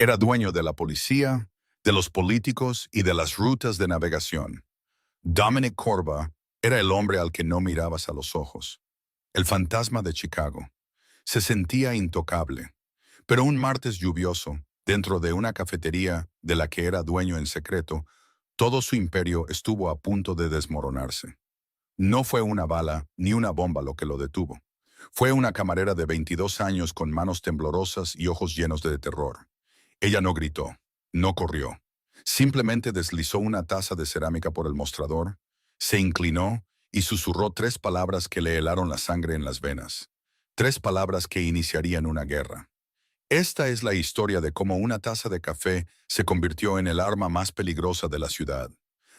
Era dueño de la policía, de los políticos y de las rutas de navegación. Dominic Corba era el hombre al que no mirabas a los ojos. El fantasma de Chicago. Se sentía intocable. Pero un martes lluvioso, dentro de una cafetería de la que era dueño en secreto, todo su imperio estuvo a punto de desmoronarse. No fue una bala ni una bomba lo que lo detuvo. Fue una camarera de 22 años con manos temblorosas y ojos llenos de terror. Ella no gritó, no corrió. Simplemente deslizó una taza de cerámica por el mostrador, se inclinó y susurró tres palabras que le helaron la sangre en las venas. Tres palabras que iniciarían una guerra. Esta es la historia de cómo una taza de café se convirtió en el arma más peligrosa de la ciudad.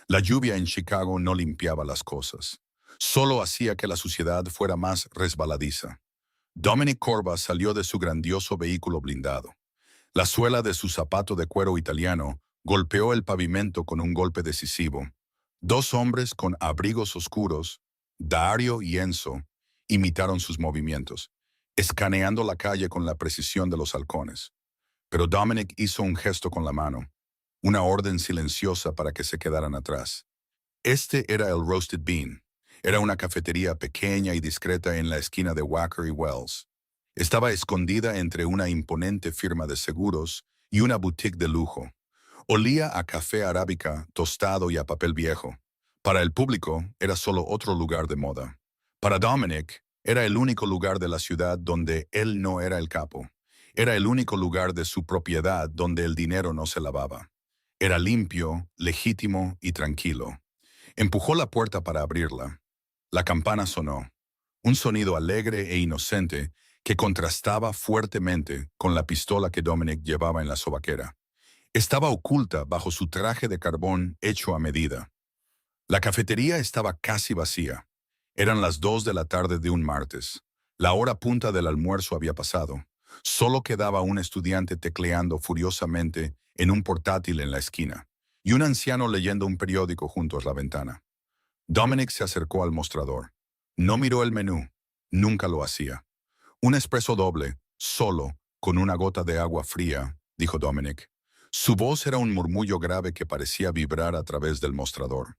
La lluvia en Chicago no limpiaba las cosas. Solo hacía que la suciedad fuera más resbaladiza. Dominic Corba salió de su grandioso vehículo blindado. La suela de su zapato de cuero italiano golpeó el pavimento con un golpe decisivo. Dos hombres con abrigos oscuros, Dario y Enzo, imitaron sus movimientos, escaneando la calle con la precisión de los halcones. Pero Dominic hizo un gesto con la mano, una orden silenciosa para que se quedaran atrás. Este era el Roasted Bean. Era una cafetería pequeña y discreta en la esquina de Wacker y Wells. Estaba escondida entre una imponente firma de seguros y una boutique de lujo. Olía a café arábica, tostado y a papel viejo. Para el público era solo otro lugar de moda. Para Dominic era el único lugar de la ciudad donde él no era el capo. Era el único lugar de su propiedad donde el dinero no se lavaba. Era limpio, legítimo y tranquilo. Empujó la puerta para abrirla. La campana sonó, un sonido alegre e inocente que contrastaba fuertemente con la pistola que Dominic llevaba en la sobaquera. Estaba oculta bajo su traje de carbón hecho a medida. La cafetería estaba casi vacía. Eran las 2 de la tarde de un martes. La hora punta del almuerzo había pasado. Solo quedaba un estudiante tecleando furiosamente en un portátil en la esquina y un anciano leyendo un periódico junto a la ventana. Dominic se acercó al mostrador. No miró el menú. Nunca lo hacía. Un espresso doble, solo, con una gota de agua fría, dijo Dominic. Su voz era un murmullo grave que parecía vibrar a través del mostrador.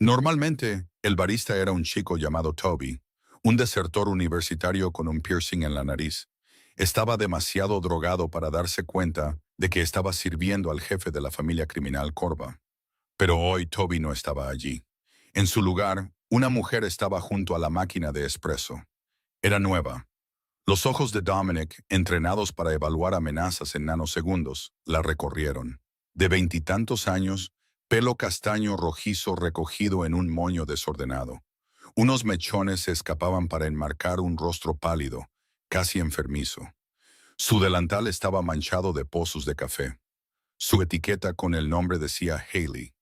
Normalmente, el barista era un chico llamado Toby, un desertor universitario con un piercing en la nariz. Estaba demasiado drogado para darse cuenta de que estaba sirviendo al jefe de la familia criminal Corba. Pero hoy Toby no estaba allí. En su lugar, una mujer estaba junto a la máquina de espresso. Era nueva. Los ojos de Dominic, entrenados para evaluar amenazas en nanosegundos, la recorrieron. De 20 y tantos años, pelo castaño rojizo recogido en un moño desordenado. Unos mechones se escapaban para enmarcar un rostro pálido, casi enfermizo. Su delantal estaba manchado de pozos de café. Su etiqueta con el nombre decía Haley.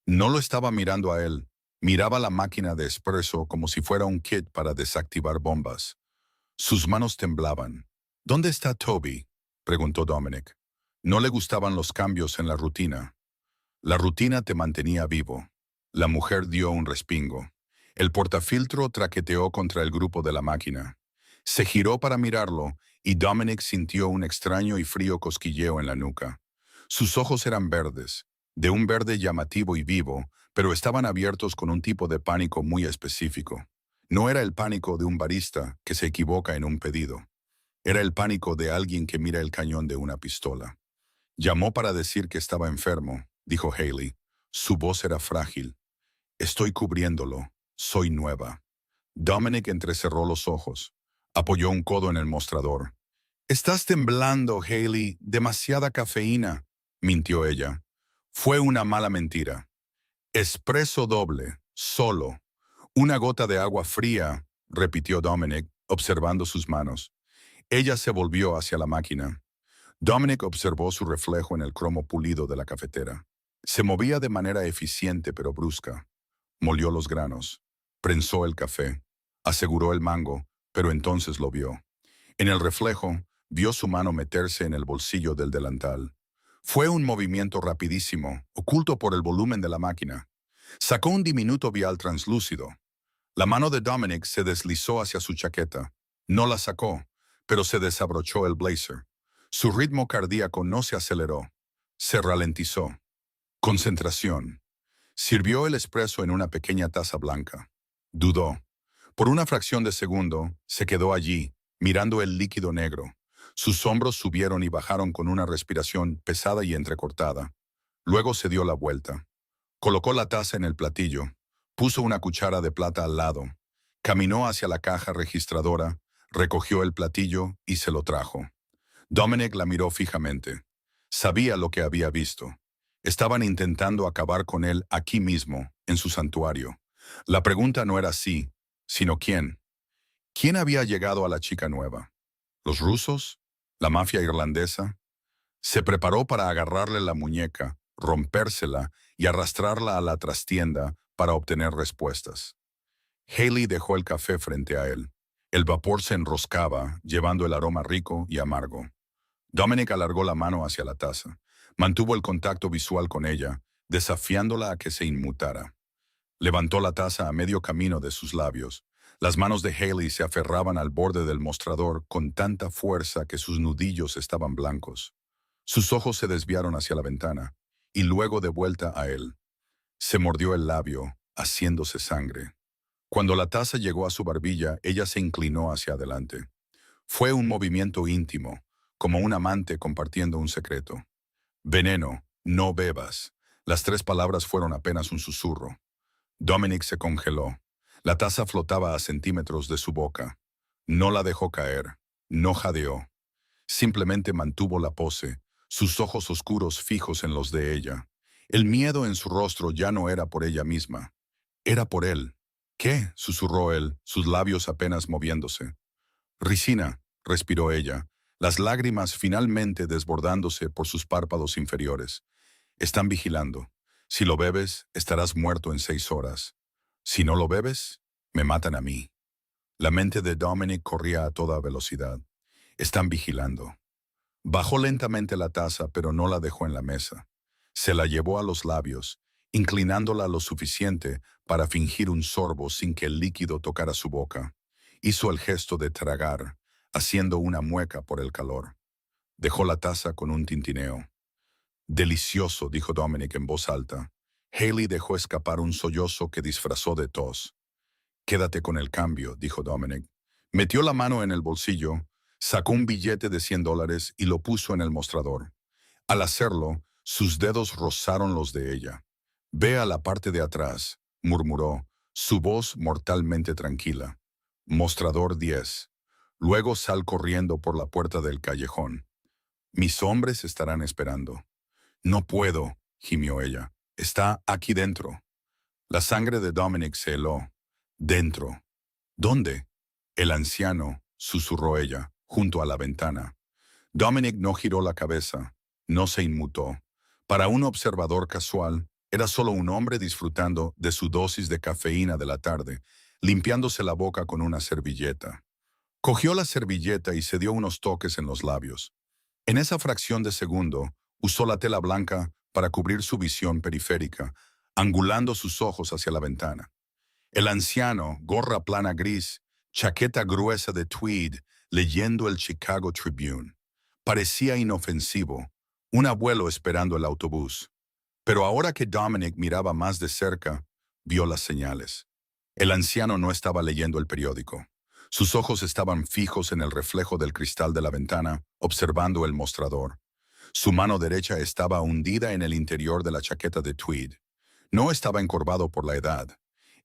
No lo estaba mirando a él, miraba la máquina de espresso como si fuera un kit para desactivar bombas. Sus manos temblaban. ¿Dónde está Toby?, preguntó Dominic. No le gustaban los cambios en la rutina. La rutina te mantenía vivo. La mujer dio un respingo. El portafiltro traqueteó contra el grupo de la máquina. Se giró para mirarlo y Dominic sintió un extraño y frío cosquilleo en la nuca. Sus ojos eran verdes, de un verde llamativo y vivo, pero estaban abiertos con un tipo de pánico muy específico. No era el pánico de un barista que se equivoca en un pedido. Era el pánico de alguien que mira el cañón de una pistola. Llamó para decir que estaba enfermo, dijo Haley. Su voz era frágil. Estoy cubriéndolo. Soy nueva. Dominic entrecerró los ojos. Apoyó un codo en el mostrador. Estás temblando, Haley. Demasiada cafeína, mintió ella. Fue una mala mentira. Espresso doble, solo. Una gota de agua fría, repitió Dominic, observando sus manos. Ella se volvió hacia la máquina. Dominic observó su reflejo en el cromo pulido de la cafetera. Se movía de manera eficiente pero brusca. Molió los granos. Prensó el café. Aseguró el mango, pero entonces lo vio. En el reflejo, vio su mano meterse en el bolsillo del delantal. Fue un movimiento rapidísimo, oculto por el volumen de la máquina. Sacó un diminuto vial translúcido. La mano de Dominic se deslizó hacia su chaqueta. No la sacó, pero se desabrochó el blazer. Su ritmo cardíaco no se aceleró, se ralentizó. Concentración. Sirvió el espresso en una pequeña taza blanca. Dudó. Por una fracción de segundo, se quedó allí, mirando el líquido negro. Sus hombros subieron y bajaron con una respiración pesada y entrecortada. Luego se dio la vuelta. Colocó la taza en el platillo. Puso una cuchara de plata al lado. Caminó hacia la caja registradora, recogió el platillo y se lo trajo. Dominic la miró fijamente. Sabía lo que había visto. Estaban intentando acabar con él aquí mismo, en su santuario. La pregunta no era si, sino quién. ¿Quién había llegado a la chica nueva? ¿Los rusos? ¿La mafia irlandesa? Se preparó para agarrarle la muñeca, rompérsela y arrastrarla a la trastienda para obtener respuestas. Haley dejó el café frente a él. El vapor se enroscaba, llevando el aroma rico y amargo. Dominic alargó la mano hacia la taza. Mantuvo el contacto visual con ella, desafiándola a que se inmutara. Levantó la taza a medio camino de sus labios. Las manos de Haley se aferraban al borde del mostrador con tanta fuerza que sus nudillos estaban blancos. Sus ojos se desviaron hacia la ventana, y luego de vuelta a él. Se mordió el labio, haciéndose sangre. Cuando la taza llegó a su barbilla, ella se inclinó hacia adelante. Fue un movimiento íntimo, como un amante compartiendo un secreto. Veneno, no bebas. Las 3 palabras fueron apenas un susurro. Dominic se congeló. La taza flotaba a centímetros de su boca. No la dejó caer, no jadeó. Simplemente mantuvo la pose, sus ojos oscuros fijos en los de ella. El miedo en su rostro ya no era por ella misma. Era por él. ¿Qué? Susurró él, sus labios apenas moviéndose. Ricina, respiró ella, las lágrimas finalmente desbordándose por sus párpados inferiores. Están vigilando. Si lo bebes, estarás muerto en 6 horas. Si no lo bebes, me matan a mí. La mente de Dominic corría a toda velocidad. Están vigilando. Bajó lentamente la taza, pero no la dejó en la mesa. Se la llevó a los labios, inclinándola lo suficiente para fingir un sorbo sin que el líquido tocara su boca. Hizo el gesto de tragar, haciendo una mueca por el calor. Dejó la taza con un tintineo. Delicioso, dijo Dominic en voz alta. Haley dejó escapar un sollozo que disfrazó de tos. Quédate con el cambio, dijo Dominic. Metió la mano en el bolsillo, sacó un billete de $100 y lo puso en el mostrador. Al hacerlo, sus dedos rozaron los de ella. Ve a la parte de atrás, murmuró, su voz mortalmente tranquila. Mostrador 10. Luego sal corriendo por la puerta del callejón. Mis hombres estarán esperando. No puedo, gimió ella. Está aquí dentro. La sangre de Dominic se heló. Dentro. ¿Dónde? El anciano, susurró ella, junto a la ventana. Dominic no giró la cabeza, no se inmutó. Para un observador casual, era solo un hombre disfrutando de su dosis de cafeína de la tarde, limpiándose la boca con una servilleta. Cogió la servilleta y se dio unos toques en los labios. En esa fracción de segundo, usó la tela blanca para cubrir su visión periférica, angulando sus ojos hacia la ventana. El anciano, gorra plana gris, chaqueta gruesa de tweed, leyendo el Chicago Tribune. Parecía inofensivo, un abuelo esperando el autobús. Pero ahora que Dominic miraba más de cerca, vio las señales. El anciano no estaba leyendo el periódico. Sus ojos estaban fijos en el reflejo del cristal de la ventana, observando el mostrador. Su mano derecha estaba hundida en el interior de la chaqueta de tweed. No estaba encorvado por la edad.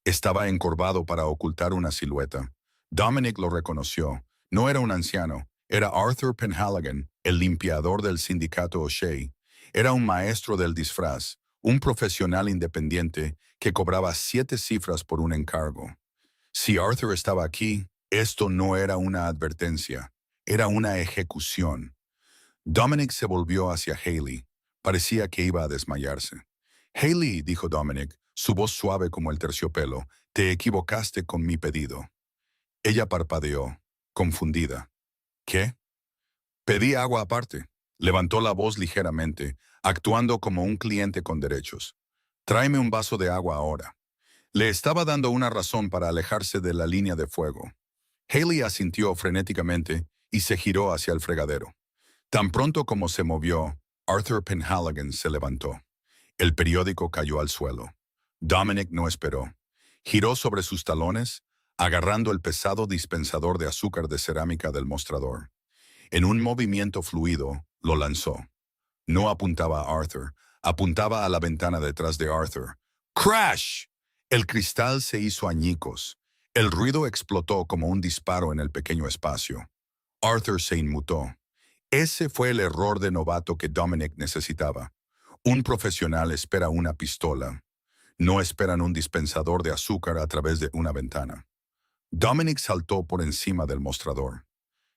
Estaba encorvado para ocultar una silueta. Dominic lo reconoció. No era un anciano. Era Arthur Penhaligon, el limpiador del sindicato O'Shea. Era un maestro del disfraz, un profesional independiente que cobraba 7 cifras por un encargo. Si Arthur estaba aquí, esto no era una advertencia, era una ejecución. Dominic se volvió hacia Haley. Parecía que iba a desmayarse. Haley, dijo Dominic, su voz suave como el terciopelo, te equivocaste con mi pedido. Ella parpadeó, confundida. ¿Qué? Pedí agua aparte. Levantó la voz ligeramente, actuando como un cliente con derechos. Tráeme un vaso de agua ahora. Le estaba dando una razón para alejarse de la línea de fuego. Haley asintió frenéticamente y se giró hacia el fregadero. Tan pronto como se movió, Arthur Penhaligon se levantó. El periódico cayó al suelo. Dominic no esperó. Giró sobre sus talones, agarrando el pesado dispensador de azúcar de cerámica del mostrador. En un movimiento fluido, lo lanzó. No apuntaba a Arthur, apuntaba a la ventana detrás de Arthur. ¡Crash! El cristal se hizo añicos. El ruido explotó como un disparo en el pequeño espacio. Arthur se inmutó. Ese fue el error de novato que Dominic necesitaba. Un profesional espera una pistola. No esperan un dispensador de azúcar a través de una ventana. Dominic saltó por encima del mostrador.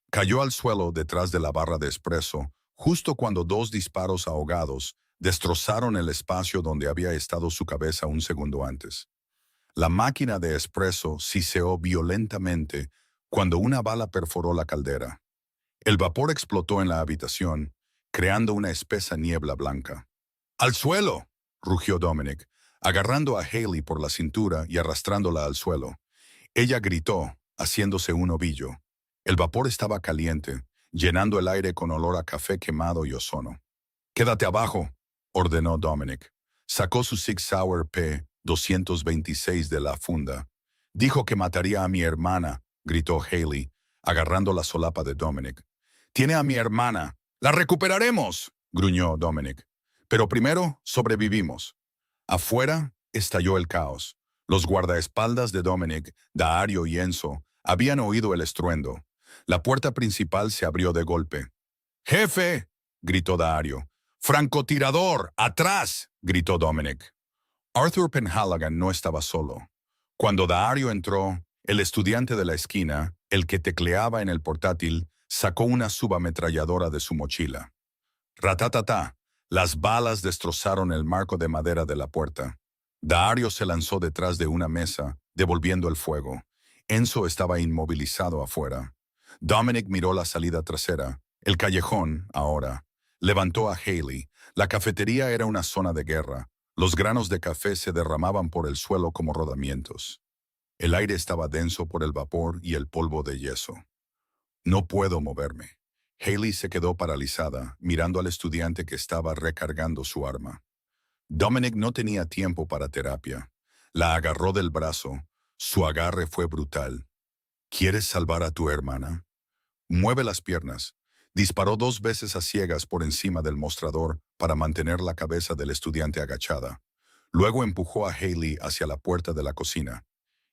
Cayó al suelo detrás de la barra de espresso, justo cuando dos disparos ahogados destrozaron el espacio donde había estado su cabeza un segundo antes. La máquina de espresso siseó violentamente cuando una bala perforó la caldera. El vapor explotó en la habitación, creando una espesa niebla blanca. ¡Al suelo!, rugió Dominic, agarrando a Haley por la cintura y arrastrándola al suelo. Ella gritó, haciéndose un ovillo. El vapor estaba caliente, llenando el aire con olor a café quemado y ozono. «Quédate abajo», ordenó Dominic. Sacó su Sig Sauer P-226 de la funda. «Dijo que mataría a mi hermana», gritó Haley, agarrando la solapa de Dominic. «Tiene a mi hermana. ¡La recuperaremos!», gruñó Dominic. «Pero primero sobrevivimos». Afuera estalló el caos. Los guardaespaldas de Dominic, Daario y Enzo habían oído el estruendo. La puerta principal se abrió de golpe. «¡Jefe!», gritó Daario. «¡Francotirador! ¡Atrás!», gritó Dominic. Arthur Penhaligon no estaba solo. Cuando Daario entró, el estudiante de la esquina, el que tecleaba en el portátil, sacó una subametralladora de su mochila. Ratatatá, las balas destrozaron el marco de madera de la puerta. Daario se lanzó detrás de una mesa, devolviendo el fuego. Enzo estaba inmovilizado afuera. Dominic miró la salida trasera. El callejón, ahora. Levantó a Haley. La cafetería era una zona de guerra. Los granos de café se derramaban por el suelo como rodamientos. El aire estaba denso por el vapor y el polvo de yeso. «No puedo moverme». Haley se quedó paralizada, mirando al estudiante que estaba recargando su arma. Dominic no tenía tiempo para terapia. La agarró del brazo. Su agarre fue brutal. «¿Quieres salvar a tu hermana? Mueve las piernas». Disparó 2 veces a ciegas por encima del mostrador para mantener la cabeza del estudiante agachada. Luego empujó a Haley hacia la puerta de la cocina.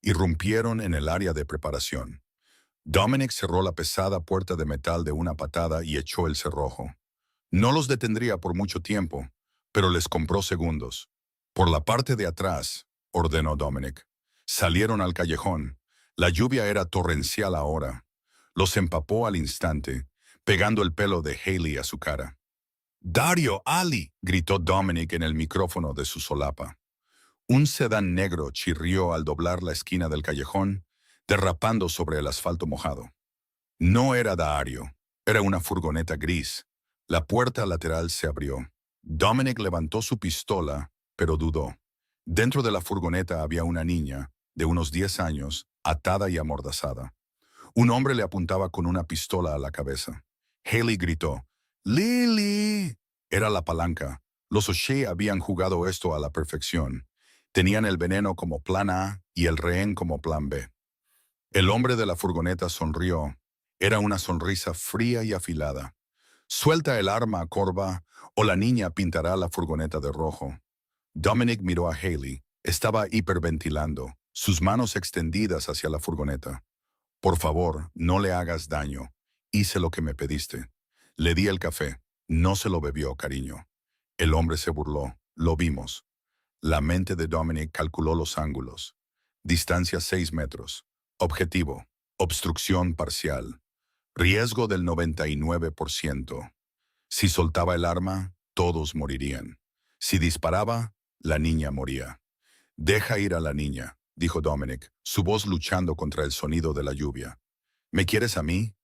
Irrumpieron en el área de preparación. Dominic cerró la pesada puerta de metal de una patada y echó el cerrojo. No los detendría por mucho tiempo, pero les compró segundos. «Por la parte de atrás», ordenó Dominic. Salieron al callejón. La lluvia era torrencial ahora. Los empapó al instante, pegando el pelo de Haley a su cara. «¡Daario, Ali!», gritó Dominic en el micrófono de su solapa. Un sedán negro chirrió al doblar la esquina del callejón, derrapando sobre el asfalto mojado. No era Daario, era una furgoneta gris. La puerta lateral se abrió. Dominic levantó su pistola, pero dudó. Dentro de la furgoneta había una niña, de unos 10 años, atada y amordazada. Un hombre le apuntaba con una pistola a la cabeza. Haley gritó, «¡Lily!». Era la palanca. Los O'Shea habían jugado esto a la perfección. Tenían el veneno como plan A y el rehén como plan B. El hombre de la furgoneta sonrió. Era una sonrisa fría y afilada. «Suelta el arma, Corva, o la niña pintará la furgoneta de rojo». Dominic miró a Haley. Estaba hiperventilando, sus manos extendidas hacia la furgoneta. «Por favor, no le hagas daño. Hice lo que me pediste». Le di el café. No se lo bebió, cariño. El hombre se burló. Lo vimos. La mente de Dominic calculó los ángulos. Distancia 6 metros. Objetivo. Obstrucción parcial. Riesgo del 99%. Si soltaba el arma, todos morirían. Si disparaba, la niña moría. «Deja ir a la niña», dijo Dominic, su voz luchando contra el sonido de la lluvia. «¿Me quieres a mí?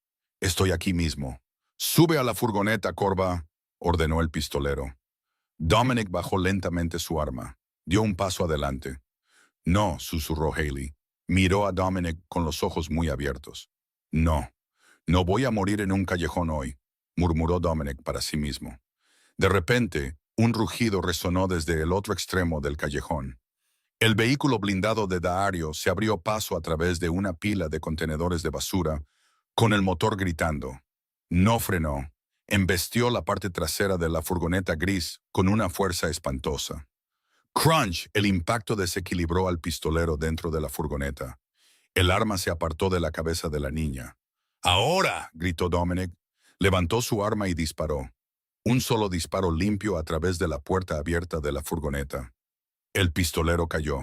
Estoy aquí mismo». «Sube a la furgoneta, Corva», ordenó el pistolero. Dominic bajó lentamente su arma. Dio un paso adelante. «No», susurró Haley. Miró a Dominic con los ojos muy abiertos. «No, no voy a morir en un callejón hoy. murmuró Dominic para sí mismo. De repente, un rugido resonó desde el otro extremo del callejón. El vehículo blindado de Daario se abrió paso a través de una pila de contenedores de basura, con el motor gritando. No frenó. Embestió la parte trasera de la furgoneta gris con una fuerza espantosa. Crunch, el impacto desequilibró al pistolero dentro de la furgoneta. El arma se apartó de la cabeza de la niña. ¡Ahora!, gritó Dominic. Levantó su arma y disparó. Un solo disparo limpio a través de la puerta abierta de la furgoneta. El pistolero cayó.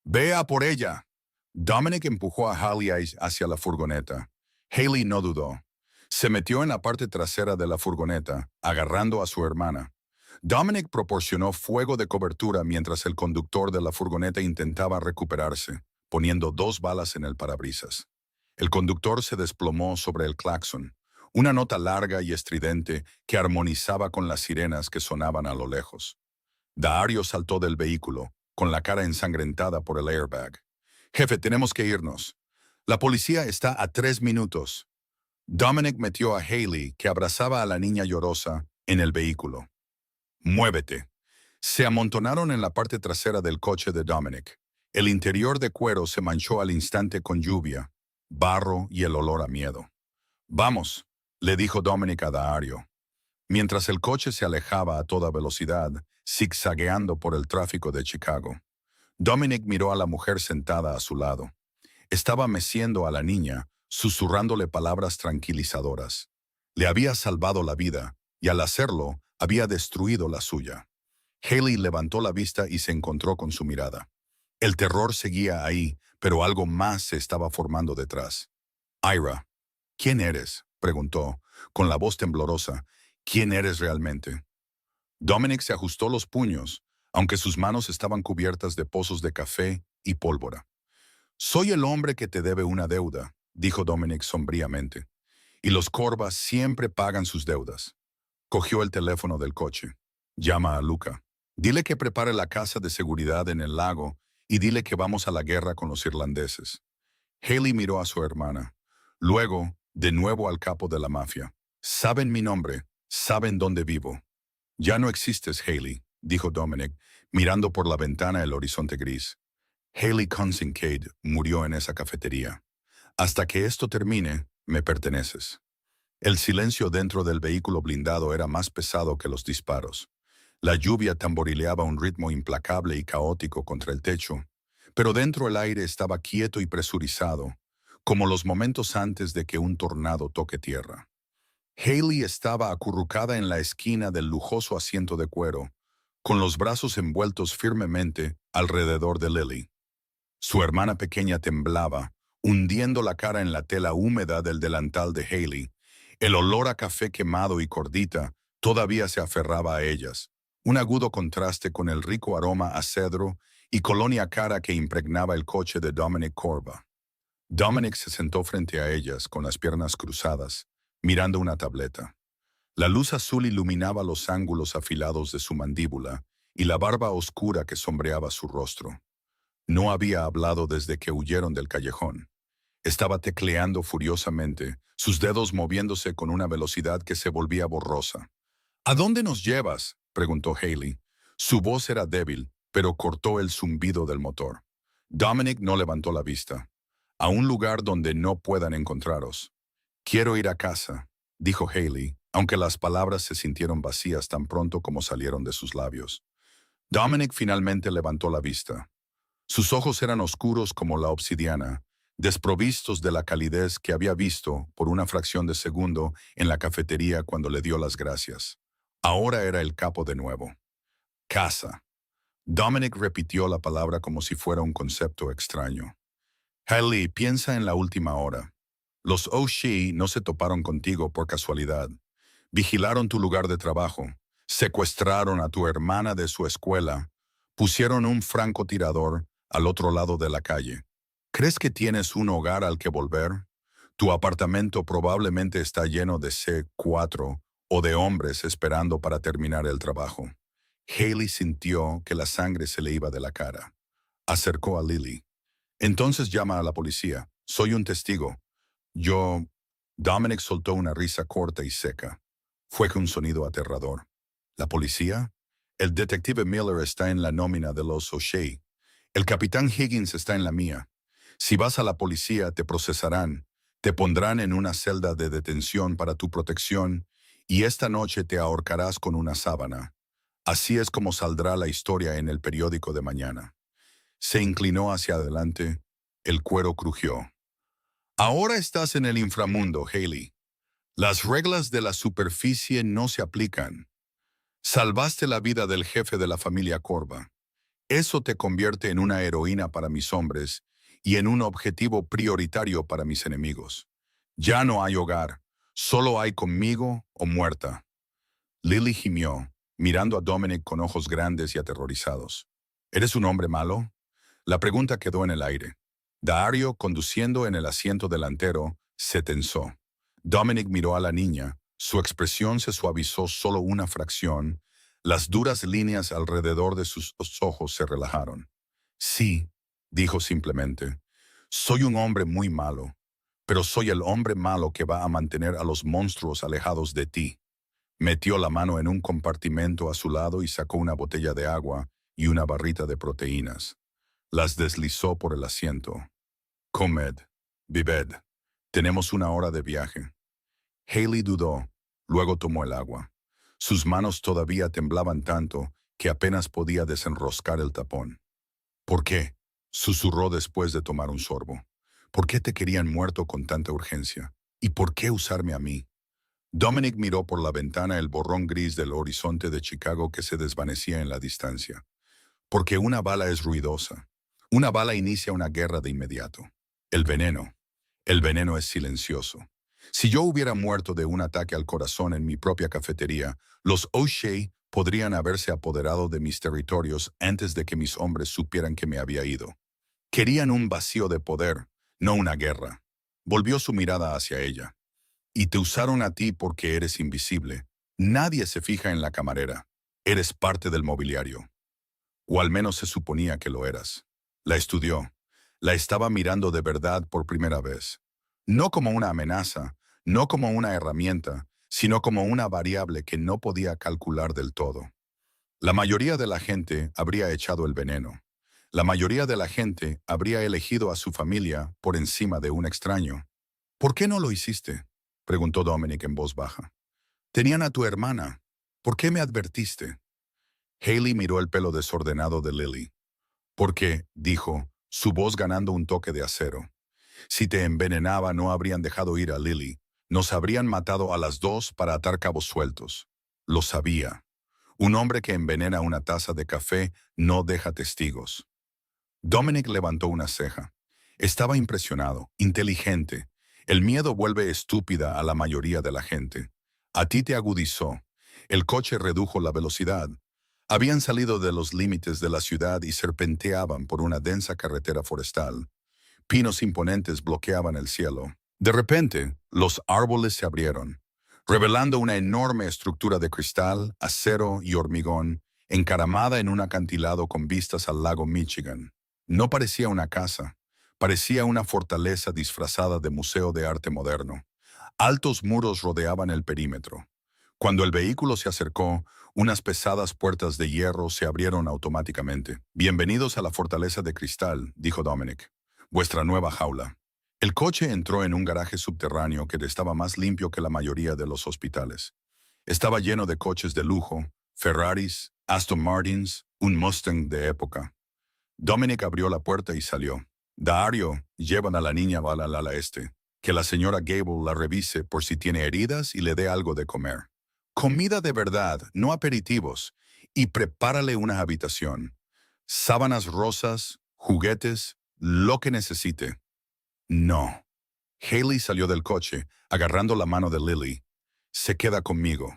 ¡Vea por ella! Dominic empujó a Haley hacia la furgoneta. Haley no dudó. Se metió en la parte trasera de la furgoneta, agarrando a su hermana. Dominic proporcionó fuego de cobertura mientras el conductor de la furgoneta intentaba recuperarse, poniendo 2 balas en el parabrisas. El conductor se desplomó sobre el claxon, una nota larga y estridente que armonizaba con las sirenas que sonaban a lo lejos. Daario saltó del vehículo, con la cara ensangrentada por el airbag. «Jefe, tenemos que irnos. La policía está a 3 minutos». Dominic metió a Haley, que abrazaba a la niña llorosa, en el vehículo. «Muévete». Se amontonaron en la parte trasera del coche de Dominic. El interior de cuero se manchó al instante con lluvia, barro y el olor a miedo. «Vamos», le dijo Dominic a Daario. Mientras el coche se alejaba a toda velocidad, zigzagueando por el tráfico de Chicago, Dominic miró a la mujer sentada a su lado. Estaba meciendo a la niña, susurrándole palabras tranquilizadoras. Le había salvado la vida, y al hacerlo, había destruido la suya. Haley levantó la vista y se encontró con su mirada. El terror seguía ahí, pero algo más se estaba formando detrás. «Ira, ¿quién eres?», preguntó, con la voz temblorosa. «¿Quién eres realmente?». Dominic se ajustó los puños, aunque sus manos estaban cubiertas de pozos de café y pólvora. «Soy el hombre que te debe una deuda», dijo Dominic sombríamente. «Y los Corba siempre pagan sus deudas». Cogió el teléfono del coche. «Llama a Luca. Dile que prepare la casa de seguridad en el lago y dile que vamos a la guerra con los irlandeses». Haley miró a su hermana. Luego, de nuevo al capo de la mafia. «Saben mi nombre, saben dónde vivo». «Ya no existes, Haley», dijo Dominic, mirando por la ventana el horizonte gris. «Haley Kincaid murió en esa cafetería. Hasta que esto termine, me perteneces». El silencio dentro del vehículo blindado era más pesado que los disparos. La lluvia tamborileaba un ritmo implacable y caótico contra el techo, pero dentro el aire estaba quieto y presurizado, como los momentos antes de que un tornado toque tierra. Haley estaba acurrucada en la esquina del lujoso asiento de cuero, con los brazos envueltos firmemente alrededor de Lily. Su hermana pequeña temblaba, hundiendo la cara en la tela húmeda del delantal de Haley. El olor a café quemado y cordita todavía se aferraba a ellas, un agudo contraste con el rico aroma a cedro y colonia cara que impregnaba el coche de Dominic Corba. Dominic se sentó frente a ellas con las piernas cruzadas, mirando una tableta. La luz azul iluminaba los ángulos afilados de su mandíbula y la barba oscura que sombreaba su rostro. No había hablado desde que huyeron del callejón. Estaba tecleando furiosamente, sus dedos moviéndose con una velocidad que se volvía borrosa. «¿A dónde nos llevas?», preguntó Haley. Su voz era débil, pero cortó el zumbido del motor. Dominic no levantó la vista. «A un lugar donde no puedan encontraros». «Quiero ir a casa», dijo Haley, aunque las palabras se sintieron vacías tan pronto como salieron de sus labios. Dominic finalmente levantó la vista. Sus ojos eran oscuros como la obsidiana, desprovistos de la calidez que había visto por una fracción de segundo en la cafetería cuando le dio las gracias. Ahora era el capo de nuevo. «Casa». Dominic repitió la palabra como si fuera un concepto extraño. «Haley, piensa en la última hora. Los O'Shea no se toparon contigo por casualidad. Vigilaron tu lugar de trabajo, secuestraron a tu hermana de su escuela, pusieron un francotirador al otro lado de la calle. ¿Crees que tienes un hogar al que volver? Tu apartamento probablemente está lleno de C4 o de hombres esperando para terminar el trabajo». Haley sintió que la sangre se le iba de la cara. Acercó a Lily. «Entonces llama a la policía. Soy un testigo». Dominic soltó una risa corta y seca. Fue un sonido aterrador. ¿La policía? El detective Miller está en la nómina de los O'Shea. El capitán Higgins está en la mía. Si vas a la policía, te procesarán, te pondrán en una celda de detención para tu protección y esta noche te ahorcarás con una sábana. Así es como saldrá la historia en el periódico de mañana. Se inclinó hacia adelante. El cuero crujió. Ahora estás en el inframundo, Haley. Las reglas de la superficie no se aplican. Salvaste la vida del jefe de la familia Corba. Eso te convierte en una heroína para mis hombres y en un objetivo prioritario para mis enemigos. Ya no hay hogar, solo hay conmigo o muerta. Lily gimió, mirando a Dominic con ojos grandes y aterrorizados. ¿Eres un hombre malo? La pregunta quedó en el aire. Dario, conduciendo en el asiento delantero, se tensó. Dominic miró a la niña. Su expresión se suavizó solo una fracción. Las duras líneas alrededor de sus ojos se relajaron. Sí, dijo simplemente. Soy un hombre muy malo, pero soy el hombre malo que va a mantener a los monstruos alejados de ti. Metió la mano en un compartimento a su lado y sacó una botella de agua y una barrita de proteínas. Las deslizó por el asiento. Comed, bebed. Tenemos una hora de viaje. Haley dudó, luego tomó el agua. Sus manos todavía temblaban tanto que apenas podía desenroscar el tapón. ¿Por qué?, susurró después de tomar un sorbo. ¿Por qué te querían muerto con tanta urgencia? ¿Y por qué usarme a mí? Dominic miró por la ventana el borrón gris del horizonte de Chicago que se desvanecía en la distancia. Porque una bala es ruidosa. Una bala inicia una guerra de inmediato. El veneno. El veneno es silencioso. Si yo hubiera muerto de un ataque al corazón en mi propia cafetería, los O'Shea podrían haberse apoderado de mis territorios antes de que mis hombres supieran que me había ido. Querían un vacío de poder, no una guerra. Volvió su mirada hacia ella. Y te usaron a ti porque eres invisible. Nadie se fija en la camarera. Eres parte del mobiliario. O al menos se suponía que lo eras. La estudió. La estaba mirando de verdad por primera vez. No como una amenaza, no como una herramienta, sino como una variable que no podía calcular del todo. La mayoría de la gente habría echado el veneno. La mayoría de la gente habría elegido a su familia por encima de un extraño. ¿Por qué no lo hiciste?, preguntó Dominic en voz baja. Tenían a tu hermana. ¿Por qué me advertiste? Haley miró el pelo desordenado de Lily. Porque, dijo, su voz ganando un toque de acero. Si te envenenaba no habrían dejado ir a Lily. Nos habrían matado a las dos para atar cabos sueltos. Lo sabía. Un hombre que envenena una taza de café no deja testigos. Dominic levantó una ceja. Estaba impresionado, inteligente. El miedo vuelve estúpida a la mayoría de la gente. A ti te agudizó. El coche redujo la velocidad. Habían salido de los límites de la ciudad y serpenteaban por una densa carretera forestal. Pinos imponentes bloqueaban el cielo. De repente, los árboles se abrieron, revelando una enorme estructura de cristal, acero y hormigón, encaramada en un acantilado con vistas al lago Michigan. No parecía una casa, parecía una fortaleza disfrazada de museo de arte moderno. Altos muros rodeaban el perímetro. Cuando el vehículo se acercó, unas pesadas puertas de hierro se abrieron automáticamente. «Bienvenidos a la fortaleza de cristal», dijo Dominic. «Vuestra nueva jaula». El coche entró en un garaje subterráneo que estaba más limpio que la mayoría de los hospitales. Estaba lleno de coches de lujo, Ferraris, Aston Martins, un Mustang de época. Dominic abrió la puerta y salió. «Dario, llevan a la niña al ala este. Que la señora Gable la revise por si tiene heridas y le dé algo de comer. Comida de verdad, no aperitivos. Y prepárale una habitación. Sábanas rosas, juguetes, lo que necesite». No. Haley salió del coche, agarrando la mano de Lily. «Se queda conmigo».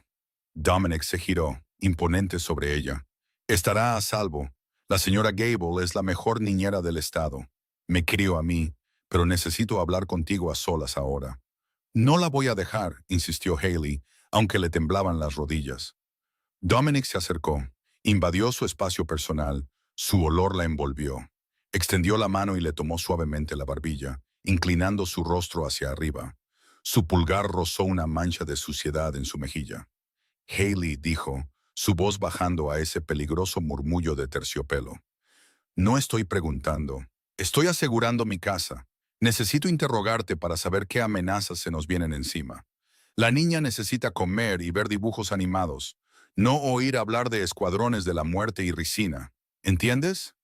Dominic se giró, imponente sobre ella. «Estará a salvo. La señora Gable es la mejor niñera del estado. Me crió a mí, pero necesito hablar contigo a solas ahora». «No la voy a dejar», insistió Haley, aunque le temblaban las rodillas. Dominic se acercó, invadió su espacio personal, su olor la envolvió. Extendió la mano y le tomó suavemente la barbilla, inclinando su rostro hacia arriba. Su pulgar rozó una mancha de suciedad en su mejilla. Haley dijo, su voz bajando a ese peligroso murmullo de terciopelo. No estoy preguntando. Estoy asegurando mi casa. Necesito interrogarte para saber qué amenazas se nos vienen encima. La niña necesita comer y ver dibujos animados, no oír hablar de escuadrones de la muerte y ricina. ¿Entiendes?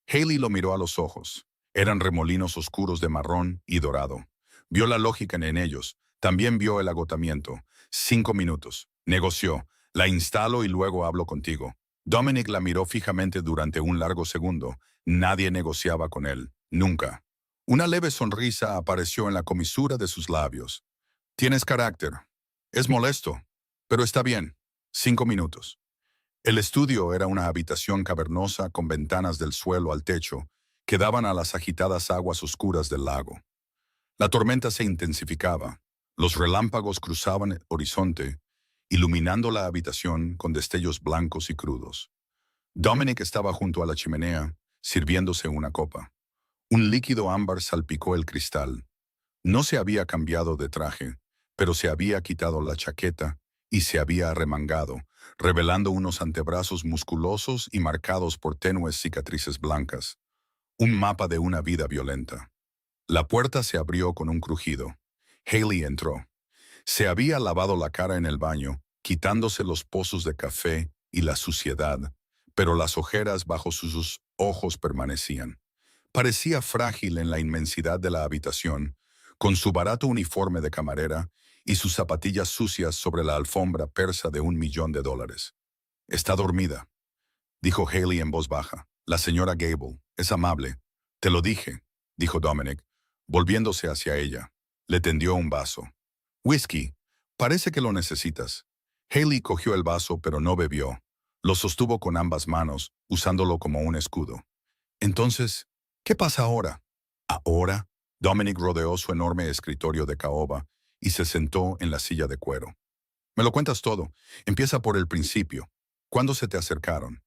Haley lo miró a los ojos. Eran remolinos oscuros de marrón y dorado. Vio la lógica en ellos. También vio el agotamiento. 5 minutos. Negoció. La instalo y luego hablo contigo. Dominic la miró fijamente durante un largo segundo. Nadie negociaba con él. Nunca. Una leve sonrisa apareció en la comisura de sus labios. Tienes carácter. Es molesto, pero está bien. 5 minutos. El estudio era una habitación cavernosa con ventanas del suelo al techo que daban a las agitadas aguas oscuras del lago. La tormenta se intensificaba. Los relámpagos cruzaban el horizonte, iluminando la habitación con destellos blancos y crudos. Dominic estaba junto a la chimenea, sirviéndose una copa. Un líquido ámbar salpicó el cristal. No se había cambiado de traje, pero se había quitado la chaqueta y se había arremangado, revelando unos antebrazos musculosos y marcados por tenues cicatrices blancas. Un mapa de una vida violenta. La puerta se abrió con un crujido. Haley entró. Se había lavado la cara en el baño, quitándose los pozos de café y la suciedad, pero las ojeras bajo sus ojos permanecían. Parecía frágil en la inmensidad de la habitación, con su barato uniforme de camarera y sus zapatillas sucias sobre la alfombra persa de $1.000.000. Está dormida, dijo Haley en voz baja. La señora Gable es amable. Te lo dije, dijo Dominic, volviéndose hacia ella. Le tendió un vaso. Whisky, parece que lo necesitas. Haley cogió el vaso pero no bebió. Lo sostuvo con ambas manos, usándolo como un escudo. Entonces, ¿qué pasa ahora? ¿Ahora? Dominic rodeó su enorme escritorio de caoba y se sentó en la silla de cuero. Me lo cuentas todo. Empieza por el principio. ¿Cuándo se te acercaron?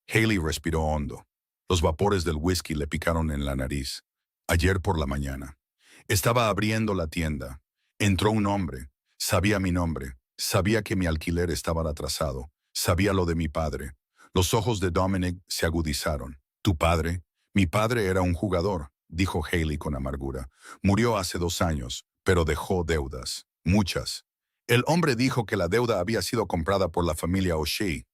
Haley respiró hondo. Los vapores del whisky le picaron en la nariz. Ayer por la mañana. Estaba abriendo la tienda. Entró un hombre. Sabía mi nombre. Sabía que mi alquiler estaba atrasado. Sabía lo de mi padre. Los ojos de Dominic se agudizaron. ¿Tu padre? Mi padre era un jugador, dijo Haley con amargura. Murió hace 2 años, pero dejó deudas. Muchas. El hombre dijo que la deuda había sido comprada por la familia O'Shea.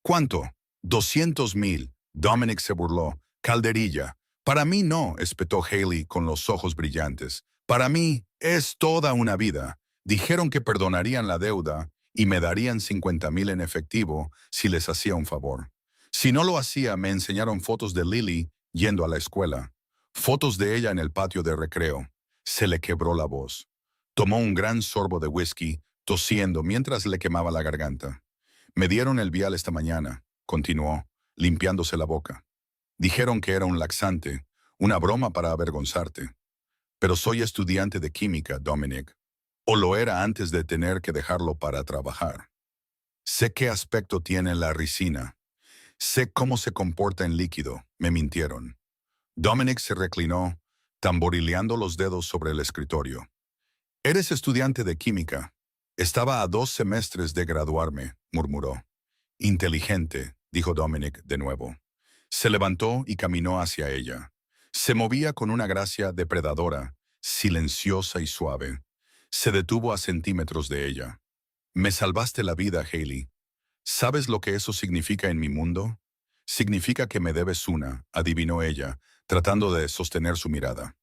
¿Cuánto? 200,000. Dominic se burló. Calderilla. Para mí no, espetó Haley con los ojos brillantes. Para mí es toda una vida. Dijeron que perdonarían la deuda y me darían 50,000 en efectivo si les hacía un favor. Si no lo hacía, me enseñaron fotos de Lily yendo a la escuela. Fotos de ella en el patio de recreo. Se le quebró la voz. Tomó un gran sorbo de whisky, tosiendo mientras le quemaba la garganta. Me dieron el vial esta mañana, continuó, limpiándose la boca. Dijeron que era un laxante, una broma para avergonzarte. Pero soy estudiante de química, Dominic. O lo era antes de tener que dejarlo para trabajar. Sé qué aspecto tiene la ricina. Sé cómo se comporta en líquido. Me mintieron. Dominic se reclinó, tamborileando los dedos sobre el escritorio. Eres estudiante de química. Estaba a 2 semestres de graduarme, murmuró. Inteligente, dijo Dominic de nuevo. Se levantó y caminó hacia ella. Se movía con una gracia depredadora, silenciosa y suave. Se detuvo a centímetros de ella. Me salvaste la vida, Haley. ¿Sabes lo que eso significa en mi mundo? Significa que me debes una, adivinó ella, tratando de sostener su mirada.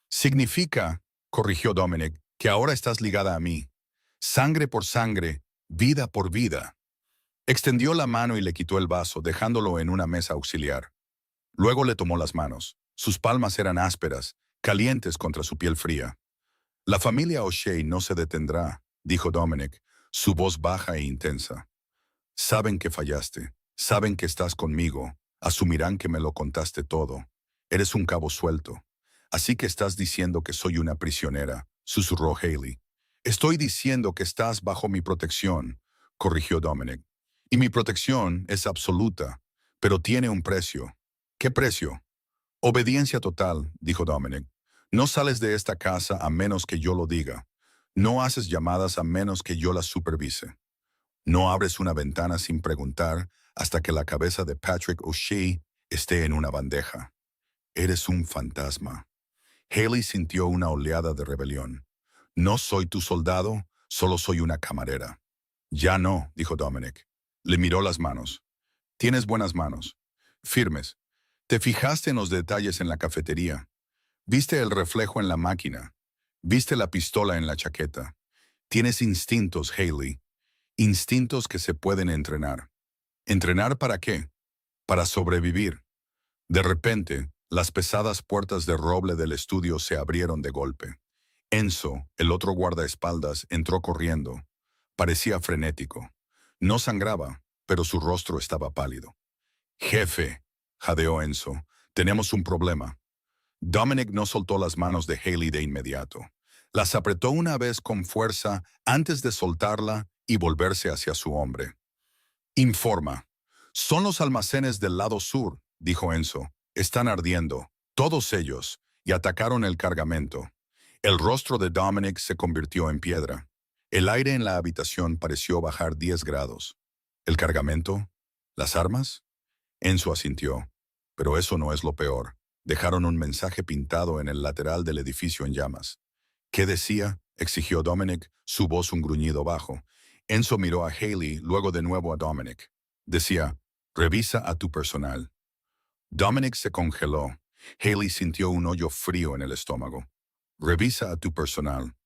Significa, corrigió Dominic, que ahora estás ligada a mí. Sangre por sangre, vida por vida. Extendió la mano y le quitó el vaso, dejándolo en una mesa auxiliar. Luego le tomó las manos. Sus palmas eran ásperas, calientes contra su piel fría. La familia O'Shea no se detendrá, dijo Dominic, su voz baja e intensa. Saben que fallaste, saben que estás conmigo, asumirán que me lo contaste todo. Eres un cabo suelto. Así que estás diciendo que soy una prisionera, susurró Haley. Estoy diciendo que estás bajo mi protección, corrigió Dominic. Y mi protección es absoluta, pero tiene un precio. ¿Qué precio? Obediencia total, dijo Dominic. No sales de esta casa a menos que yo lo diga. No haces llamadas a menos que yo las supervise. No abres una ventana sin preguntar hasta que la cabeza de Patrick O'Shea esté en una bandeja. Eres un fantasma. Haley sintió una oleada de rebelión. No soy tu soldado, solo soy una camarera. Ya no, dijo Dominic. Le miró las manos. Tienes buenas manos. Firmes. Te fijaste en los detalles en la cafetería. Viste el reflejo en la máquina. Viste la pistola en la chaqueta. Tienes instintos, Haley. Instintos que se pueden entrenar. ¿Entrenar para qué? Para sobrevivir. De repente, las pesadas puertas de roble del estudio se abrieron de golpe. Enzo, el otro guardaespaldas, entró corriendo. Parecía frenético. No sangraba, pero su rostro estaba pálido. Jefe, jadeó Enzo, tenemos un problema. Dominic no soltó las manos de Haley de inmediato. Las apretó una vez con fuerza antes de soltarla y volverse hacia su hombre. Informa. Son los almacenes del lado sur, dijo Enzo. Están ardiendo, todos ellos, y atacaron el cargamento. El rostro de Dominic se convirtió en piedra. El aire en la habitación pareció bajar 10 grados. ¿El cargamento? ¿Las armas? Enzo asintió. Pero eso no es lo peor. Dejaron un mensaje pintado en el lateral del edificio en llamas. ¿Qué decía?, exigió Dominic, su voz un gruñido bajo. Enzo miró a Haley, luego de nuevo a Dominic. Decía, revisa a tu personal. Dominic se congeló. Haley sintió un hoyo frío en el estómago. Revisa a tu personal.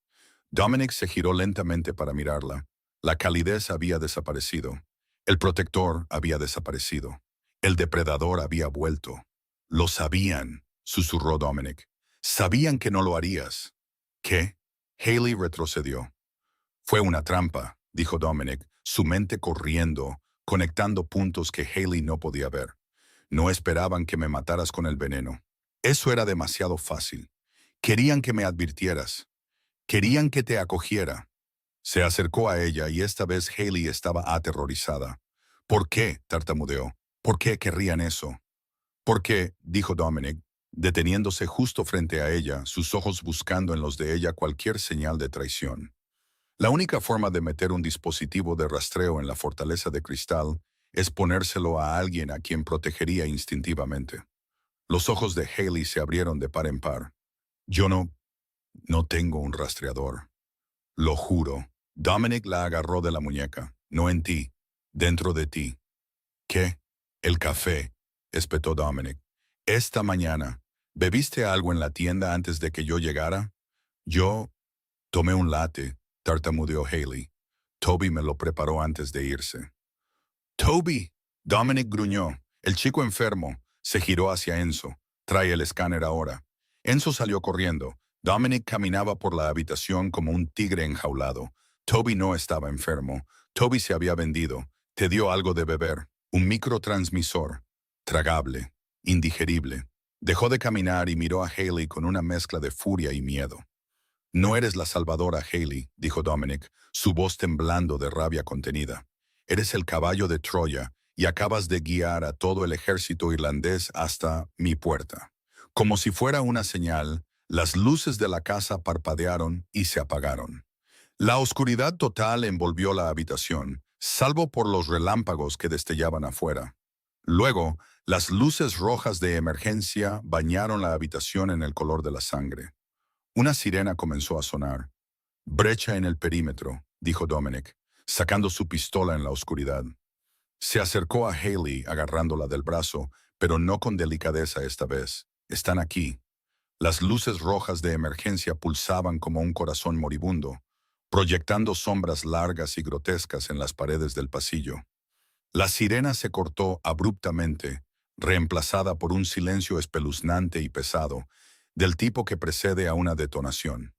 Dominic se giró lentamente para mirarla. La calidez había desaparecido. El protector había desaparecido. El depredador había vuelto. Lo sabían, susurró Dominic. Sabían que no lo harías. ¿Qué? Haley retrocedió. Fue una trampa, dijo Dominic, su mente corriendo, conectando puntos que Haley no podía ver. No esperaban que me mataras con el veneno. Eso era demasiado fácil. Querían que me advirtieras. Querían que te acogiera. Se acercó a ella y esta vez Haley estaba aterrorizada. ¿Por qué?, tartamudeó. ¿Por qué querrían eso? Porque, dijo Dominic, deteniéndose justo frente a ella, sus ojos buscando en los de ella cualquier señal de traición. La única forma de meter un dispositivo de rastreo en la fortaleza de cristal es ponérselo a alguien a quien protegería instintivamente. Los ojos de Haley se abrieron de par en par. Yo no tengo un rastreador. Lo juro. Dominic la agarró de la muñeca. No en ti, dentro de ti. ¿Qué? El café, espetó Dominic. Esta mañana, ¿bebiste algo en la tienda antes de que yo llegara? Yo tomé un latte, tartamudeó Haley. Toby me lo preparó antes de irse. ¡Toby! Dominic gruñó. El chico enfermo. Se giró hacia Enzo. Trae el escáner ahora. Enzo salió corriendo. Dominic caminaba por la habitación como un tigre enjaulado. Toby no estaba enfermo. Toby se había vendido. Te dio algo de beber. Un microtransmisor. Tragable. Indigerible. Dejó de caminar y miró a Haley con una mezcla de furia y miedo. No eres la salvadora, Haley, dijo Dominic, su voz temblando de rabia contenida. Eres el caballo de Troya y acabas de guiar a todo el ejército irlandés hasta mi puerta. Como si fuera una señal, las luces de la casa parpadearon y se apagaron. La oscuridad total envolvió la habitación, salvo por los relámpagos que destellaban afuera. Luego, las luces rojas de emergencia bañaron la habitación en el color de la sangre. Una sirena comenzó a sonar. Brecha en el perímetro, dijo Dominic, sacando su pistola en la oscuridad. Se acercó a Haley agarrándola del brazo, pero no con delicadeza esta vez. Están aquí. Las luces rojas de emergencia pulsaban como un corazón moribundo, proyectando sombras largas y grotescas en las paredes del pasillo. La sirena se cortó abruptamente, reemplazada por un silencio espeluznante y pesado, del tipo que precede a una detonación.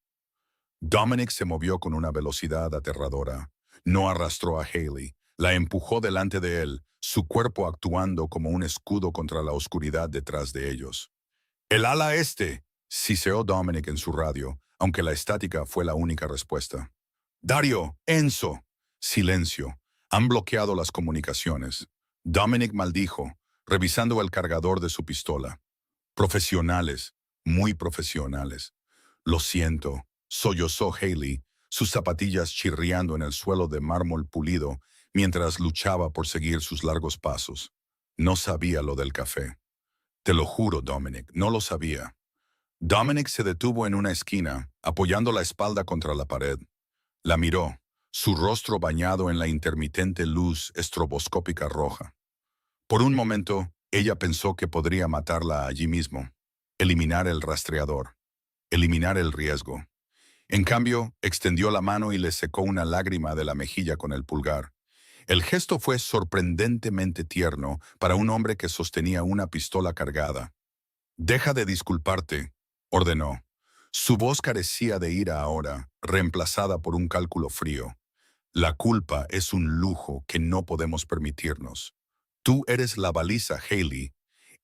Dominic se movió con una velocidad aterradora. No arrastró a Haley, la empujó delante de él, su cuerpo actuando como un escudo contra la oscuridad detrás de ellos. «¡El ala este!», siseó Dominic en su radio, aunque la estática fue la única respuesta. «Dario, Enzo». Silencio. Han bloqueado las comunicaciones. Dominic maldijo, revisando el cargador de su pistola. Profesionales, muy profesionales. Lo siento, sollozó Haley, sus zapatillas chirriando en el suelo de mármol pulido, mientras luchaba por seguir sus largos pasos. No sabía lo del café. Te lo juro, Dominic, no lo sabía. Dominic se detuvo en una esquina, apoyando la espalda contra la pared. La miró, su rostro bañado en la intermitente luz estroboscópica roja. Por un momento, ella pensó que podría matarla allí mismo, eliminar el rastreador, eliminar el riesgo. En cambio, extendió la mano y le secó una lágrima de la mejilla con el pulgar. El gesto fue sorprendentemente tierno para un hombre que sostenía una pistola cargada. «Deja de disculparte», ordenó. Su voz carecía de ira ahora, reemplazada por un cálculo frío. «La culpa es un lujo que no podemos permitirnos. Tú eres la baliza, Hailey.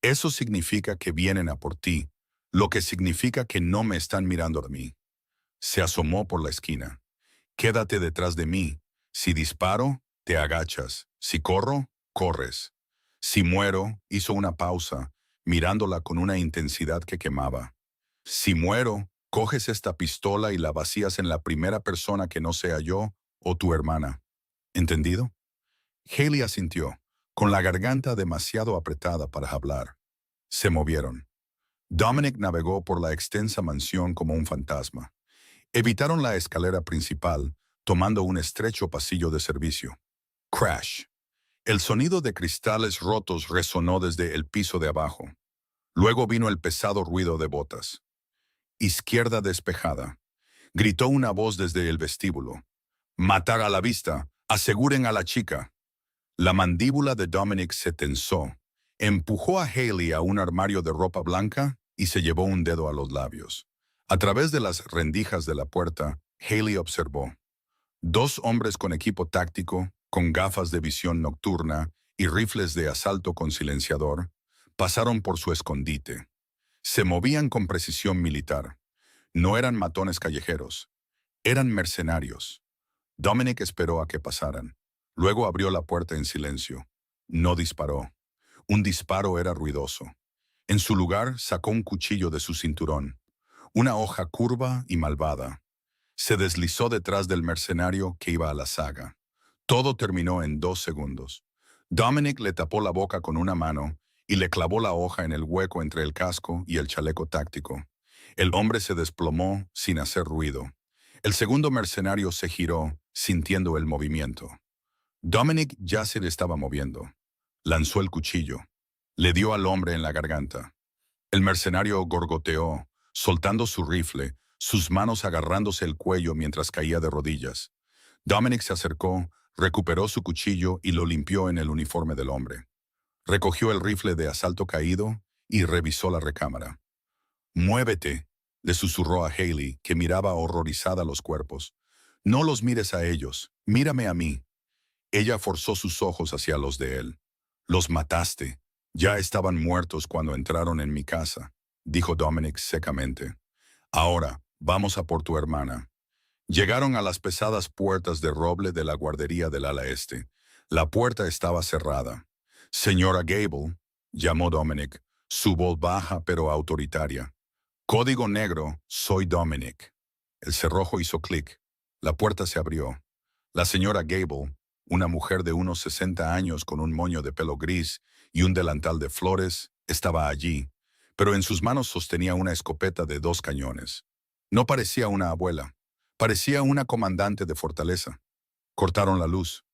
Eso significa que vienen a por ti, lo que significa que no me están mirando a mí». Se asomó por la esquina. «Quédate detrás de mí. Si disparo, te agachas. Si corro, corres. Si muero», hizo una pausa, mirándola con una intensidad que quemaba. «Si muero, coges esta pistola y la vacías en la primera persona que no sea yo o tu hermana. ¿Entendido?» Hailey asintió, con la garganta demasiado apretada para hablar. Se movieron. Dominic navegó por la extensa mansión como un fantasma. Evitaron la escalera principal, tomando un estrecho pasillo de servicio. Crash. El sonido de cristales rotos resonó desde el piso de abajo. Luego vino el pesado ruido de botas. «Izquierda despejada», gritó una voz desde el vestíbulo. «Matar a la vista. Aseguren a la chica». La mandíbula de Dominic se tensó. Empujó a Hailey a un armario de ropa blanca y se llevó un dedo a los labios. A través de las rendijas de la puerta, Hailey observó. Dos hombres con equipo táctico, con gafas de visión nocturna y rifles de asalto con silenciador, pasaron por su escondite. Se movían con precisión militar. No eran matones callejeros. Eran mercenarios. Dominic esperó a que pasaran. Luego abrió la puerta en silencio. No disparó. Un disparo era ruidoso. En su lugar sacó un cuchillo de su cinturón. Una hoja curva y malvada. Se deslizó detrás del mercenario que iba a la saga. Todo terminó en 2 segundos. Dominic le tapó la boca con una mano y le clavó la hoja en el hueco entre el casco y el chaleco táctico. El hombre se desplomó sin hacer ruido. El segundo mercenario se giró, sintiendo el movimiento. Dominic ya se le estaba moviendo. Lanzó el cuchillo. Le dio al hombre en la garganta. El mercenario gorgoteó, soltando su rifle, sus manos agarrándose el cuello mientras caía de rodillas. Dominic se acercó, recuperó su cuchillo y lo limpió en el uniforme del hombre. Recogió el rifle de asalto caído y revisó la recámara. «Muévete», le susurró a Hailey, que miraba horrorizada los cuerpos. «No los mires a ellos, mírame a mí». Ella forzó sus ojos hacia los de él. «Los mataste. Ya estaban muertos cuando entraron en mi casa», dijo Dominic secamente. «Ahora, vamos a por tu hermana». Llegaron a las pesadas puertas de roble de la guardería del ala este. La puerta estaba cerrada. «Señora Gable», llamó Dominic, su voz baja pero autoritaria. «Código negro, soy Dominic». El cerrojo hizo clic. La puerta se abrió. La señora Gable, una mujer de unos 60 años con un moño de pelo gris y un delantal de flores, estaba allí, pero en sus manos sostenía una escopeta de 2 cañones. No parecía una abuela. Parecía una comandante de fortaleza. Cortaron la luz.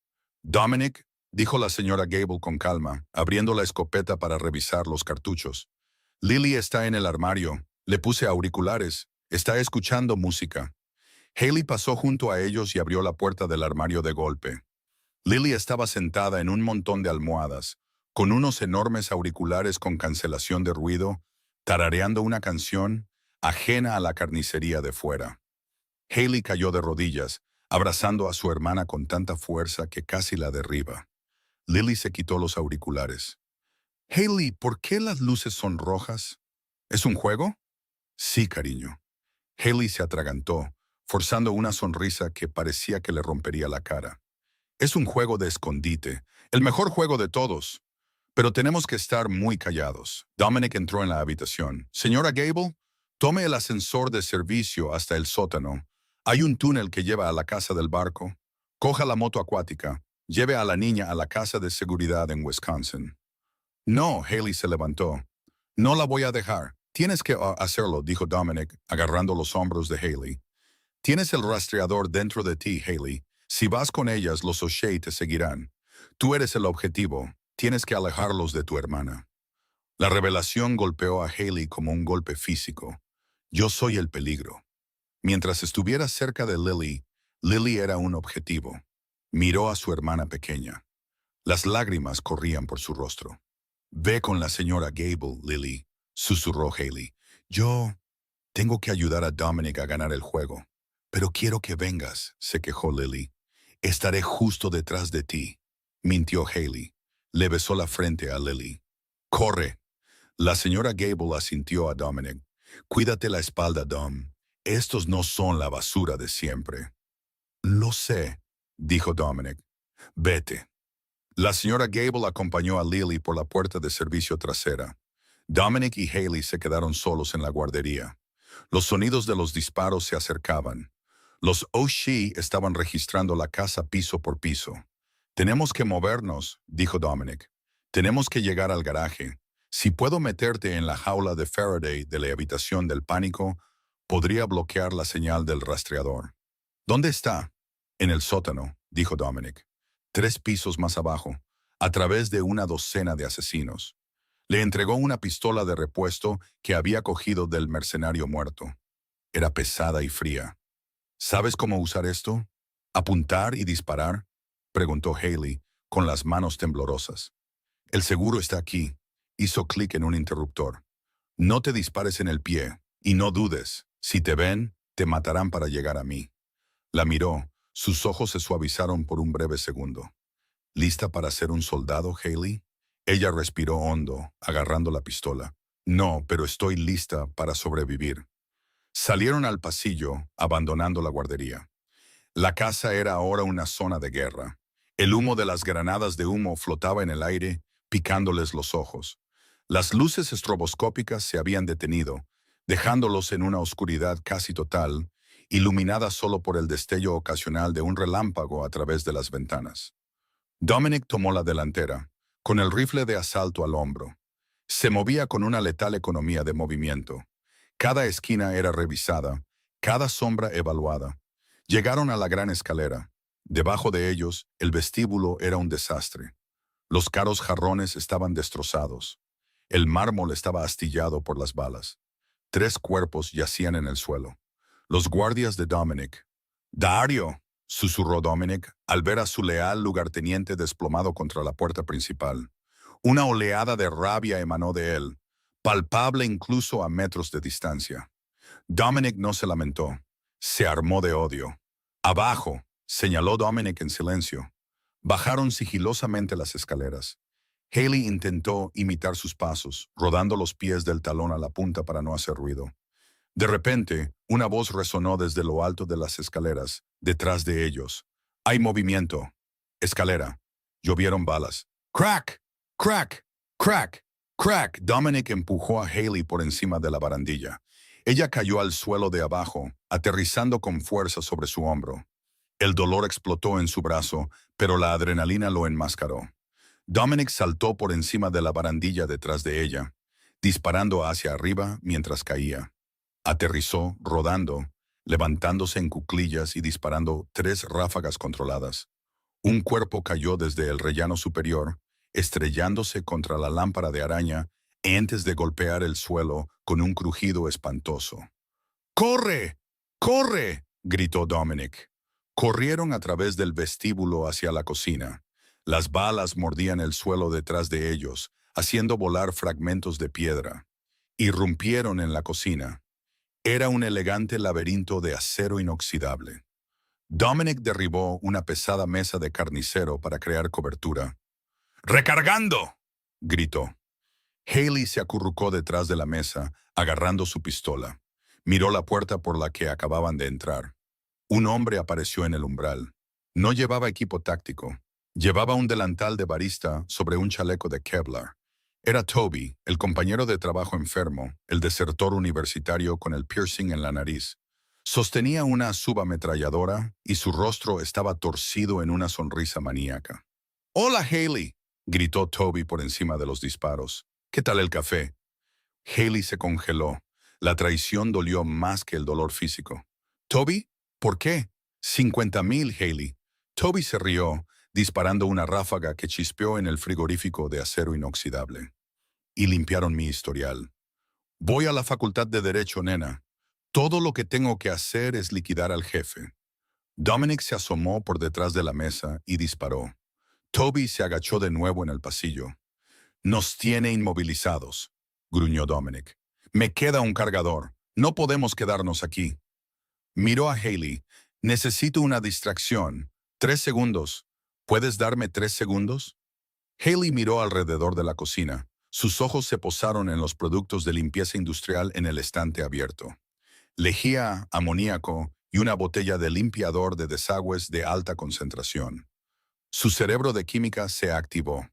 «Dominic», dijo la señora Gable con calma, abriendo la escopeta para revisar los cartuchos. «Lily está en el armario. Le puse auriculares. Está escuchando música». Hailey pasó junto a ellos y abrió la puerta del armario de golpe. Lily estaba sentada en un montón de almohadas, con unos enormes auriculares con cancelación de ruido, tarareando una canción ajena a la carnicería de fuera. Hailey cayó de rodillas, abrazando a su hermana con tanta fuerza que casi la derriba. Lily se quitó los auriculares. «Hailey, ¿por qué las luces son rojas? ¿Es un juego?» «Sí, cariño». Hailey se atragantó, forzando una sonrisa que parecía que le rompería la cara. «Es un juego de escondite, el mejor juego de todos. Pero tenemos que estar muy callados». Dominic entró en la habitación. «Señora Gable, tome el ascensor de servicio hasta el sótano. Hay un túnel que lleva a la casa del barco. Coja la moto acuática. Lleve a la niña a la casa de seguridad en Wisconsin. No, Haley se levantó. No la voy a dejar. Tienes que hacerlo, dijo Dominic, agarrando los hombros de Haley. Tienes el rastreador dentro de ti, Haley. Si vas con ellas, los O'Shea te seguirán. Tú eres el objetivo. Tienes que alejarlos de tu hermana. La revelación golpeó a Haley como un golpe físico. Yo soy el peligro. Mientras estuviera cerca de Lily, Lily era un objetivo. Miró a su hermana pequeña. Las lágrimas corrían por su rostro. Ve con la señora Gable, Lily, susurró Haley. Yo tengo que ayudar a Dominic a ganar el juego. Pero quiero que vengas, se quejó Lily. Estaré justo detrás de ti, mintió Haley. Le besó la frente a Lily. ¡Corre! La señora Gable asintió a Dominic. Cuídate la espalda, Dom. Estos no son la basura de siempre. Lo sé, dijo Dominic. Vete. La señora Gable acompañó a Lily por la puerta de servicio trasera. Dominic y Haley se quedaron solos en la guardería. Los sonidos de los disparos se acercaban. Los O'Shea estaban registrando la casa piso por piso. Tenemos que movernos, dijo Dominic. Tenemos que llegar al garaje. Si puedo meterte en la jaula de Faraday de la habitación del pánico, podría bloquear la señal del rastreador. ¿Dónde está? En el sótano, dijo Dominic. 3 pisos más abajo, a través de una docena de asesinos. Le entregó una pistola de repuesto que había cogido del mercenario muerto. Era pesada y fría. ¿Sabes cómo usar esto? ¿Apuntar y disparar? Preguntó Haley, con las manos temblorosas. El seguro está aquí. Hizo clic en un interruptor. No te dispares en el pie, y no dudes. Si te ven, te matarán para llegar a mí. La miró. Sus ojos se suavizaron por un breve segundo. ¿Lista para ser un soldado, Haley? Ella respiró hondo, agarrando la pistola. No, pero estoy lista para sobrevivir. Salieron al pasillo, abandonando la guardería. La casa era ahora una zona de guerra. El humo de las granadas de humo flotaba en el aire, picándoles los ojos. Las luces estroboscópicas se habían detenido, dejándolos en una oscuridad casi total, iluminada solo por el destello ocasional de un relámpago a través de las ventanas. Dominic tomó la delantera, con el rifle de asalto al hombro. Se movía con una letal economía de movimiento. Cada esquina era revisada, cada sombra evaluada. Llegaron a la gran escalera. Debajo de ellos, el vestíbulo era un desastre. Los caros jarrones estaban destrozados. El mármol estaba astillado por las balas. 3 cuerpos yacían en el suelo. Los guardias de Dominic. «Dario», susurró Dominic al ver a su leal lugarteniente desplomado contra la puerta principal. Una oleada de rabia emanó de él, palpable incluso a metros de distancia. Dominic no se lamentó. Se armó de odio. «Abajo», señaló Dominic en silencio. Bajaron sigilosamente las escaleras. Haley intentó imitar sus pasos, rodando los pies del talón a la punta para no hacer ruido. De repente, una voz resonó desde lo alto de las escaleras, detrás de ellos. «Hay movimiento». Escalera. Llovieron balas. «¡Crack! ¡Crack! ¡Crack! ¡Crack!». Dominic empujó a Haley por encima de la barandilla. Ella cayó al suelo de abajo, aterrizando con fuerza sobre su hombro. El dolor explotó en su brazo, pero la adrenalina lo enmascaró. Dominic saltó por encima de la barandilla detrás de ella, disparando hacia arriba mientras caía. Aterrizó, rodando, levantándose en cuclillas y disparando 3 ráfagas controladas. Un cuerpo cayó desde el rellano superior, estrellándose contra la lámpara de araña antes de golpear el suelo con un crujido espantoso. «¡Corre! ¡Corre!», gritó Dominic. Corrieron a través del vestíbulo hacia la cocina. Las balas mordían el suelo detrás de ellos, haciendo volar fragmentos de piedra. Irrumpieron en la cocina. Era un elegante laberinto de acero inoxidable. Dominic derribó una pesada mesa de carnicero para crear cobertura. «¡Recargando!», gritó. Haley se acurrucó detrás de la mesa, agarrando su pistola. Miró la puerta por la que acababan de entrar. Un hombre apareció en el umbral. No llevaba equipo táctico. Llevaba un delantal de barista sobre un chaleco de Kevlar. Era Toby, el compañero de trabajo enfermo, el desertor universitario con el piercing en la nariz. Sostenía una subametralladora y su rostro estaba torcido en una sonrisa maníaca. «¡Hola, Haley!», gritó Toby por encima de los disparos. «¿Qué tal el café?». Haley se congeló. La traición dolió más que el dolor físico. «¿Toby? ¿Por qué?». «50,000, Haley». Toby se rió, disparando una ráfaga que chispeó en el frigorífico de acero inoxidable. «Y limpiaron mi historial». «Voy a la facultad de Derecho, nena. Todo lo que tengo que hacer es liquidar al jefe». Dominic se asomó por detrás de la mesa y disparó. Toby se agachó de nuevo en el pasillo. «Nos tiene inmovilizados», gruñó Dominic. «Me queda un cargador. No podemos quedarnos aquí». Miró a Haley. «Necesito una distracción. 3 segundos. ¿Puedes darme 3 segundos?» Haley miró alrededor de la cocina. Sus ojos se posaron en los productos de limpieza industrial en el estante abierto. Lejía, amoníaco y una botella de limpiador de desagües de alta concentración. Su cerebro de química se activó.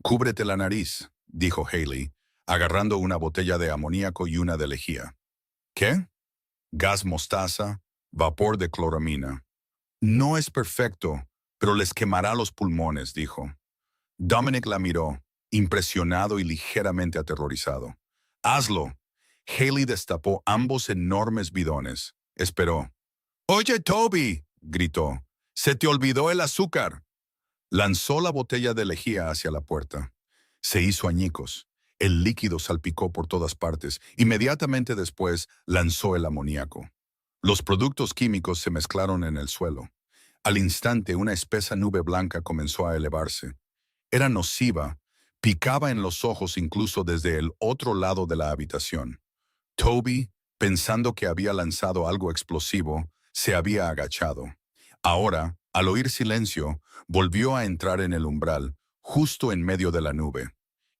«Cúbrete la nariz», dijo Haley, agarrando una botella de amoníaco y una de lejía. «¿Qué?». «Gas mostaza, vapor de cloramina». «No es perfecto, pero les quemará los pulmones», dijo. Dominic la miró, impresionado y ligeramente aterrorizado. «Hazlo». Haley destapó ambos enormes bidones. Esperó. «¡Oye, Toby!», gritó. «¡Se te olvidó el azúcar!». Lanzó la botella de lejía hacia la puerta. Se hizo añicos. El líquido salpicó por todas partes. Inmediatamente después lanzó el amoníaco. Los productos químicos se mezclaron en el suelo. Al instante una espesa nube blanca comenzó a elevarse. Era nociva, picaba en los ojos incluso desde el otro lado de la habitación. Toby, pensando que había lanzado algo explosivo, se había agachado. Ahora, al oír silencio, volvió a entrar en el umbral, justo en medio de la nube.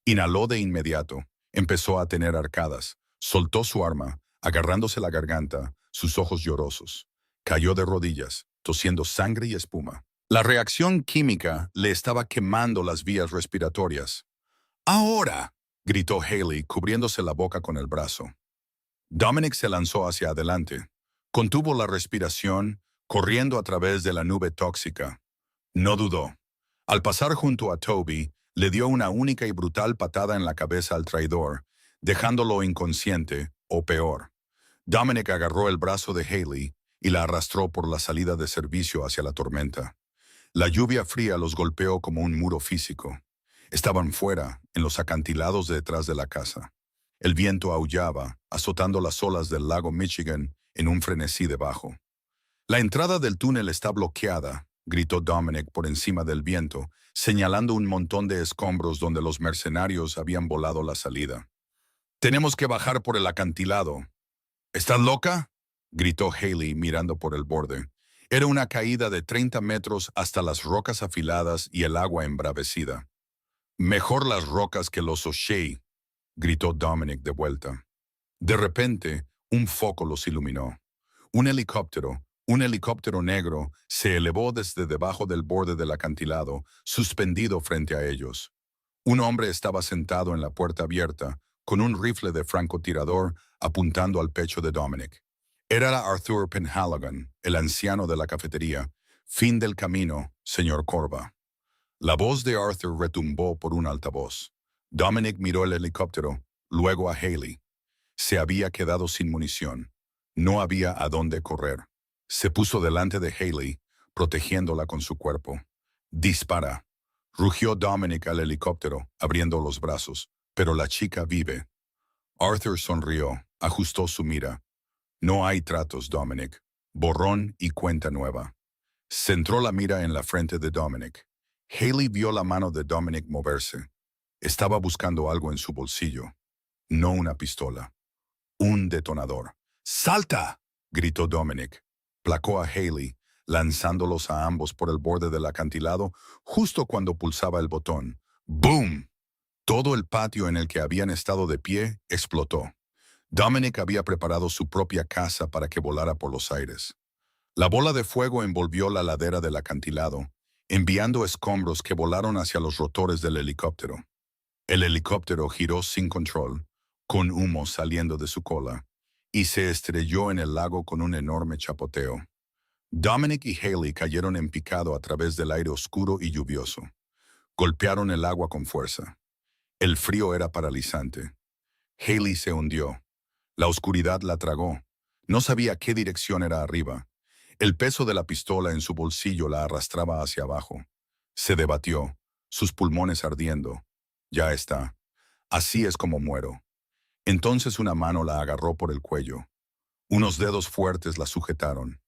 Inhaló de inmediato, empezó a tener arcadas, soltó su arma, agarrándose la garganta, sus ojos llorosos. Cayó de rodillas, tosiendo sangre y espuma. La reacción química le estaba quemando las vías respiratorias. «¡Ahora!», gritó Haley, cubriéndose la boca con el brazo. Dominic se lanzó hacia adelante. Contuvo la respiración, corriendo a través de la nube tóxica. No dudó. Al pasar junto a Toby, le dio una única y brutal patada en la cabeza al traidor, dejándolo inconsciente, o peor. Dominic agarró el brazo de Haley y la arrastró por la salida de servicio hacia la tormenta. La lluvia fría los golpeó como un muro físico. Estaban fuera, en los acantilados detrás de la casa. El viento aullaba, azotando las olas del lago Michigan en un frenesí debajo. «La entrada del túnel está bloqueada», gritó Dominic por encima del viento, señalando un montón de escombros donde los mercenarios habían volado la salida. «Tenemos que bajar por el acantilado». «¿Estás loca?», gritó Haley mirando por el borde. Era una caída de 30 metros hasta las rocas afiladas y el agua embravecida. «Mejor las rocas que los O'Shea», gritó Dominic de vuelta. De repente, un foco los iluminó. Un helicóptero negro, se elevó desde debajo del borde del acantilado, suspendido frente a ellos. Un hombre estaba sentado en la puerta abierta, con un rifle de francotirador apuntando al pecho de Dominic. Era Arthur Penhaligon, el anciano de la cafetería. «Fin del camino, señor Corba». La voz de Arthur retumbó por un altavoz. Dominic miró el helicóptero, luego a Haley. Se había quedado sin munición. No había a dónde correr. Se puso delante de Haley, protegiéndola con su cuerpo. «Dispara», rugió Dominic al helicóptero, abriendo los brazos. «Pero la chica vive». Arthur sonrió, ajustó su mira. «No hay tratos, Dominic. Borrón y cuenta nueva». Centró la mira en la frente de Dominic. Haley vio la mano de Dominic moverse. Estaba buscando algo en su bolsillo. No una pistola. Un detonador. «¡Salta!», gritó Dominic. Placó a Haley, lanzándolos a ambos por el borde del acantilado justo cuando pulsaba el botón. ¡Boom! Todo el patio en el que habían estado de pie explotó. Dominic había preparado su propia casa para que volara por los aires. La bola de fuego envolvió la ladera del acantilado, enviando escombros que volaron hacia los rotores del helicóptero. El helicóptero giró sin control, con humo saliendo de su cola, y se estrelló en el lago con un enorme chapoteo. Dominic y Haley cayeron en picado a través del aire oscuro y lluvioso. Golpearon el agua con fuerza. El frío era paralizante. Haley se hundió. La oscuridad la tragó. No sabía qué dirección era arriba. El peso de la pistola en su bolsillo la arrastraba hacia abajo. Se debatió, sus pulmones ardiendo. Ya está. Así es como muero. Entonces una mano la agarró por el cuello. Unos dedos fuertes la sujetaron.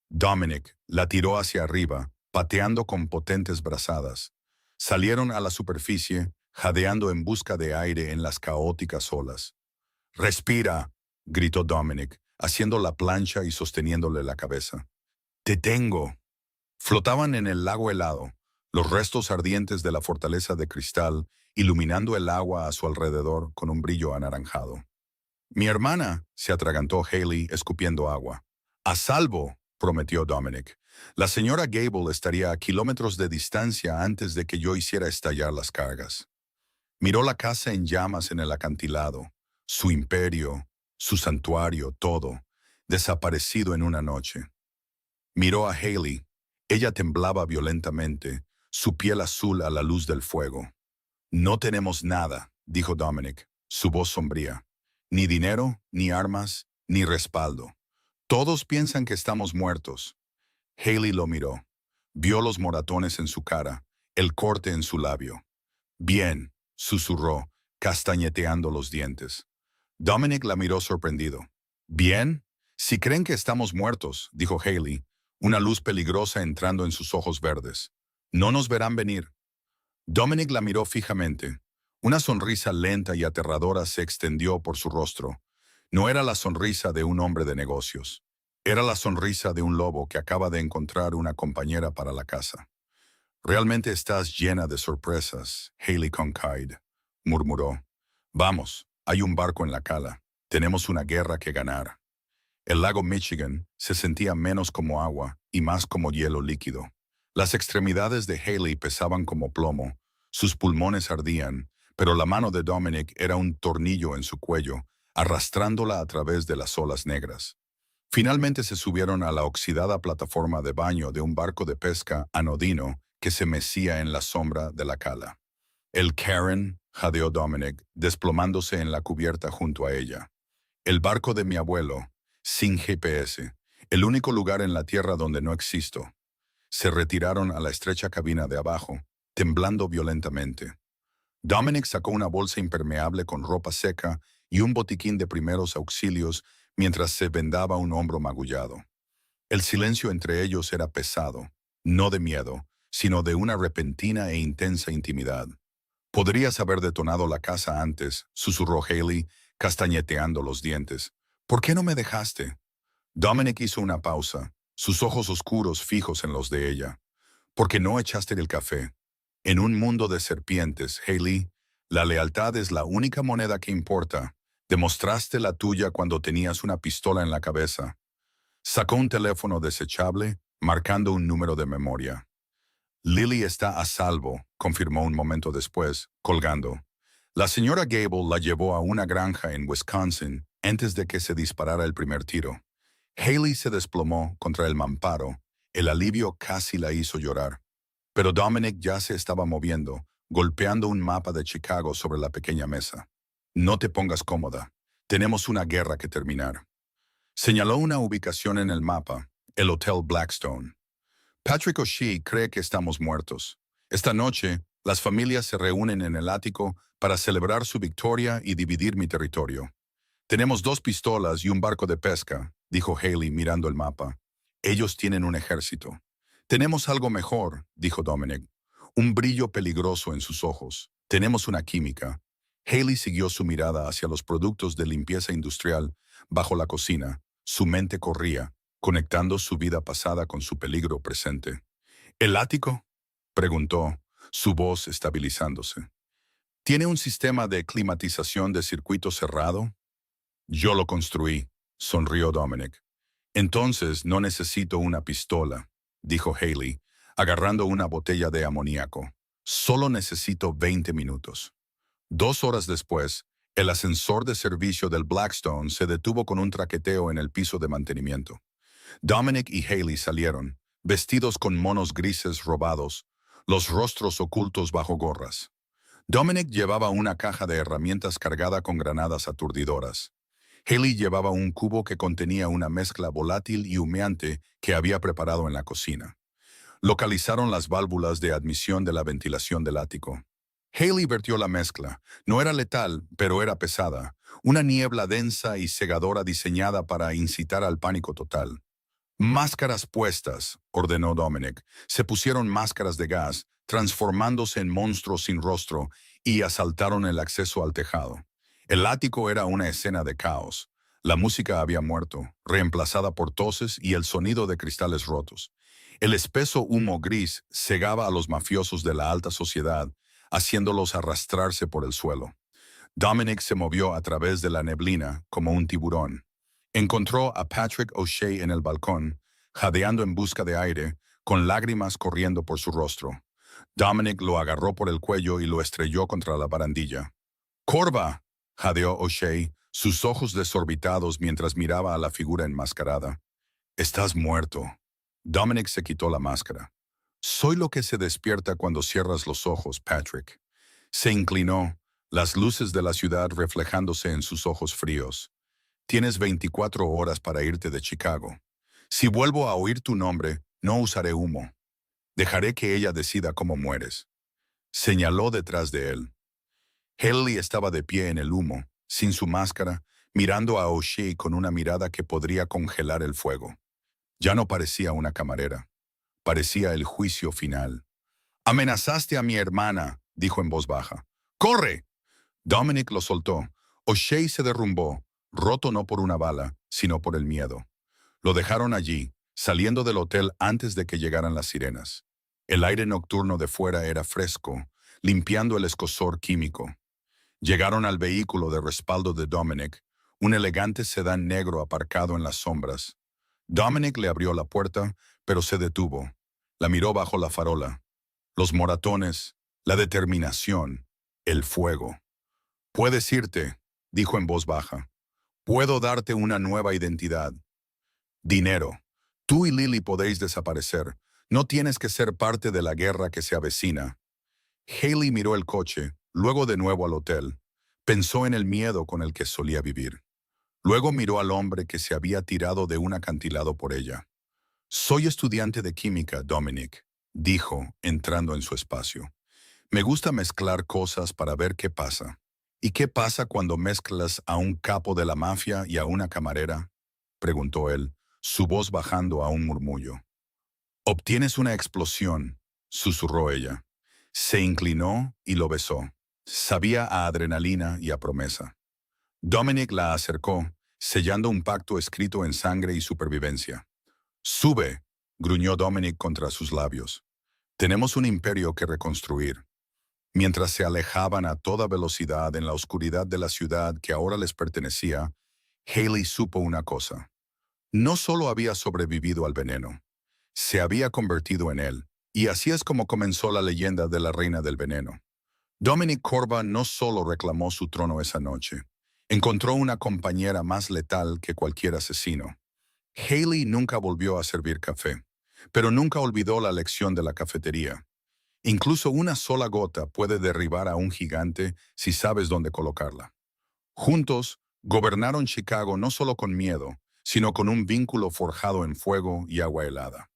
Dominic la tiró hacia arriba, pateando con potentes brazadas. Salieron a la superficie, jadeando en busca de aire en las caóticas olas. «¡Respira!», gritó Dominic, haciendo la plancha y sosteniéndole la cabeza. «¡Te tengo!». Flotaban en el lago helado, los restos ardientes de la fortaleza de cristal, iluminando el agua a su alrededor con un brillo anaranjado. «Mi hermana», se atragantó Haley escupiendo agua. «A salvo», prometió Dominic. «La señora Gable estaría a kilómetros de distancia antes de que yo hiciera estallar las cargas». Miró la casa en llamas en el acantilado, su imperio, su santuario, todo, desaparecido en una noche. Miró a Haley. Ella temblaba violentamente, su piel azul a la luz del fuego. «No tenemos nada», dijo Dominic, su voz sombría. «Ni dinero, ni armas, ni respaldo. Todos piensan que estamos muertos». Haley lo miró. Vio los moratones en su cara, el corte en su labio. «Bien», susurró, castañeteando los dientes. Dominic la miró sorprendido. «¿Bien? Si creen que estamos muertos», dijo Haley, una luz peligrosa entrando en sus ojos verdes. «No nos verán venir». Dominic la miró fijamente. Una sonrisa lenta y aterradora se extendió por su rostro. No era la sonrisa de un hombre de negocios. Era la sonrisa de un lobo que acaba de encontrar una compañera para la caza. «Realmente estás llena de sorpresas, Haley Kincaid», murmuró. «Vamos, hay un barco en la cala. Tenemos una guerra que ganar». El lago Michigan se sentía menos como agua y más como hielo líquido. Las extremidades de Haley pesaban como plomo, sus pulmones ardían, pero la mano de Dominic era un tornillo en su cuello, arrastrándola a través de las olas negras. Finalmente se subieron a la oxidada plataforma de baño de un barco de pesca anodino que se mecía en la sombra de la cala. «El Karen», jadeó Dominic, desplomándose en la cubierta junto a ella. «El barco de mi abuelo, sin GPS, el único lugar en la tierra donde no existo». Se retiraron a la estrecha cabina de abajo, temblando violentamente. Dominic sacó una bolsa impermeable con ropa seca y un botiquín de primeros auxilios mientras se vendaba un hombro magullado. El silencio entre ellos era pesado, no de miedo, sino de una repentina e intensa intimidad. «Podrías haber detonado la casa antes», susurró Haley, castañeteando los dientes. «¿Por qué no me dejaste?» Dominic hizo una pausa, sus ojos oscuros fijos en los de ella. «¿Por qué no echaste el café?» «En un mundo de serpientes, Haley, la lealtad es la única moneda que importa. Demostraste la tuya cuando tenías una pistola en la cabeza». Sacó un teléfono desechable, marcando un número de memoria. «Lily está a salvo», confirmó un momento después, colgando. «La señora Gable la llevó a una granja en Wisconsin antes de que se disparara el primer tiro». Haley se desplomó contra el mamparo. El alivio casi la hizo llorar. Pero Dominic ya se estaba moviendo, golpeando un mapa de Chicago sobre la pequeña mesa. «No te pongas cómoda. Tenemos una guerra que terminar». Señaló una ubicación en el mapa, el Hotel Blackstone. «Patrick O'Shea cree que estamos muertos. Esta noche, las familias se reúnen en el ático para celebrar su victoria y dividir mi territorio. Tenemos 2 pistolas y un barco de pesca», dijo Haley mirando el mapa. «Ellos tienen un ejército». «Tenemos algo mejor», dijo Dominic. Un brillo peligroso en sus ojos. «Tenemos una química». Haley siguió su mirada hacia los productos de limpieza industrial bajo la cocina. Su mente corría, conectando su vida pasada con su peligro presente. «¿El ático?», preguntó, su voz estabilizándose. «¿Tiene un sistema de climatización de circuito cerrado?» «Yo lo construí», sonrió Dominic. «Entonces no necesito una pistola», dijo Haley, agarrando una botella de amoníaco. «Solo necesito 20 minutos». 2 horas después, El ascensor de servicio del Blackstone se detuvo con un traqueteo en el piso de mantenimiento. Dominic y Haley salieron, vestidos con monos grises robados, los rostros ocultos bajo gorras. Dominic llevaba una caja de herramientas cargada con granadas aturdidoras. Haley llevaba un cubo que contenía una mezcla volátil y humeante que había preparado en la cocina. Localizaron las válvulas de admisión de la ventilación del ático. Haley vertió la mezcla. No era letal, pero era pesada. Una niebla densa y cegadora diseñada para incitar al pánico total. Máscaras puestas, ordenó Dominic. Se pusieron máscaras de gas, transformándose en monstruos sin rostro, y asaltaron el acceso al tejado. El ático era una escena de caos. La música había muerto, reemplazada por toses y el sonido de cristales rotos. El espeso humo gris cegaba a los mafiosos de la alta sociedad, haciéndolos arrastrarse por el suelo. Dominic se movió a través de la neblina como un tiburón. Encontró a Patrick O'Shea en el balcón, jadeando en busca de aire, con lágrimas corriendo por su rostro. Dominic lo agarró por el cuello y lo estrelló contra la barandilla. «¡Corva!», jadeó O'Shea, sus ojos desorbitados mientras miraba a la figura enmascarada. «Estás muerto». Dominic se quitó la máscara. «Soy lo que se despierta cuando cierras los ojos, Patrick». Se inclinó, las luces de la ciudad reflejándose en sus ojos fríos. «Tienes 24 horas para irte de Chicago. Si vuelvo a oír tu nombre, no usaré humo. Dejaré que ella decida cómo mueres». Señaló detrás de él. Haley estaba de pie en el humo, sin su máscara, mirando a O'Shea con una mirada que podría congelar el fuego. Ya no parecía una camarera. Parecía el juicio final. «Amenazaste a mi hermana», dijo en voz baja. «¡Corre!». Dominic lo soltó. O'Shea se derrumbó, roto no por una bala, sino por el miedo. Lo dejaron allí, saliendo del hotel antes de que llegaran las sirenas. El aire nocturno de fuera era fresco, limpiando el escozor químico. Llegaron al vehículo de respaldo de Dominic, un elegante sedán negro aparcado en las sombras. Dominic le abrió la puerta, pero se detuvo. La miró bajo la farola. Los moratones, la determinación, el fuego. «Puedes irte», dijo en voz baja. «Puedo darte una nueva identidad. Dinero. Tú y Lily podéis desaparecer. No tienes que ser parte de la guerra que se avecina». Haley miró el coche, luego de nuevo al hotel. Pensó en el miedo con el que solía vivir. Luego miró al hombre que se había tirado de un acantilado por ella. «Soy estudiante de química, Dominic», dijo, entrando en su espacio. «Me gusta mezclar cosas para ver qué pasa». «¿Y qué pasa cuando mezclas a un capo de la mafia y a una camarera?», preguntó él, su voz bajando a un murmullo. «Obtienes una explosión», susurró ella. Se inclinó y lo besó. Sabía a adrenalina y a promesa. Dominic la acercó, sellando un pacto escrito en sangre y supervivencia. «Sube», gruñó Dominic contra sus labios. «Tenemos un imperio que reconstruir». Mientras se alejaban a toda velocidad en la oscuridad de la ciudad que ahora les pertenecía, Haley supo una cosa. No solo había sobrevivido al veneno, se había convertido en él, y así es como comenzó la leyenda de la reina del veneno. Dominic Corva no solo reclamó su trono esa noche, encontró una compañera más letal que cualquier asesino. Haley nunca volvió a servir café, pero nunca olvidó la lección de la cafetería. Incluso una sola gota puede derribar a un gigante si sabes dónde colocarla. Juntos, gobernaron Chicago no solo con miedo, sino con un vínculo forjado en fuego y agua helada.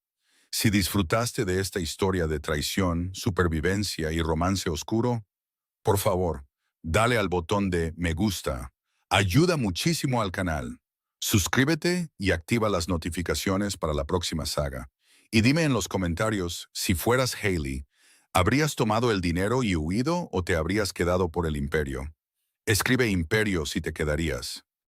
Si disfrutaste de esta historia de traición, supervivencia y romance oscuro, por favor, dale al botón de me gusta. Ayuda muchísimo al canal. Suscríbete y activa las notificaciones para la próxima saga. Y dime en los comentarios, si fueras Haley, ¿habrías tomado el dinero y huido o te habrías quedado por el imperio? Escribe imperio si te quedarías.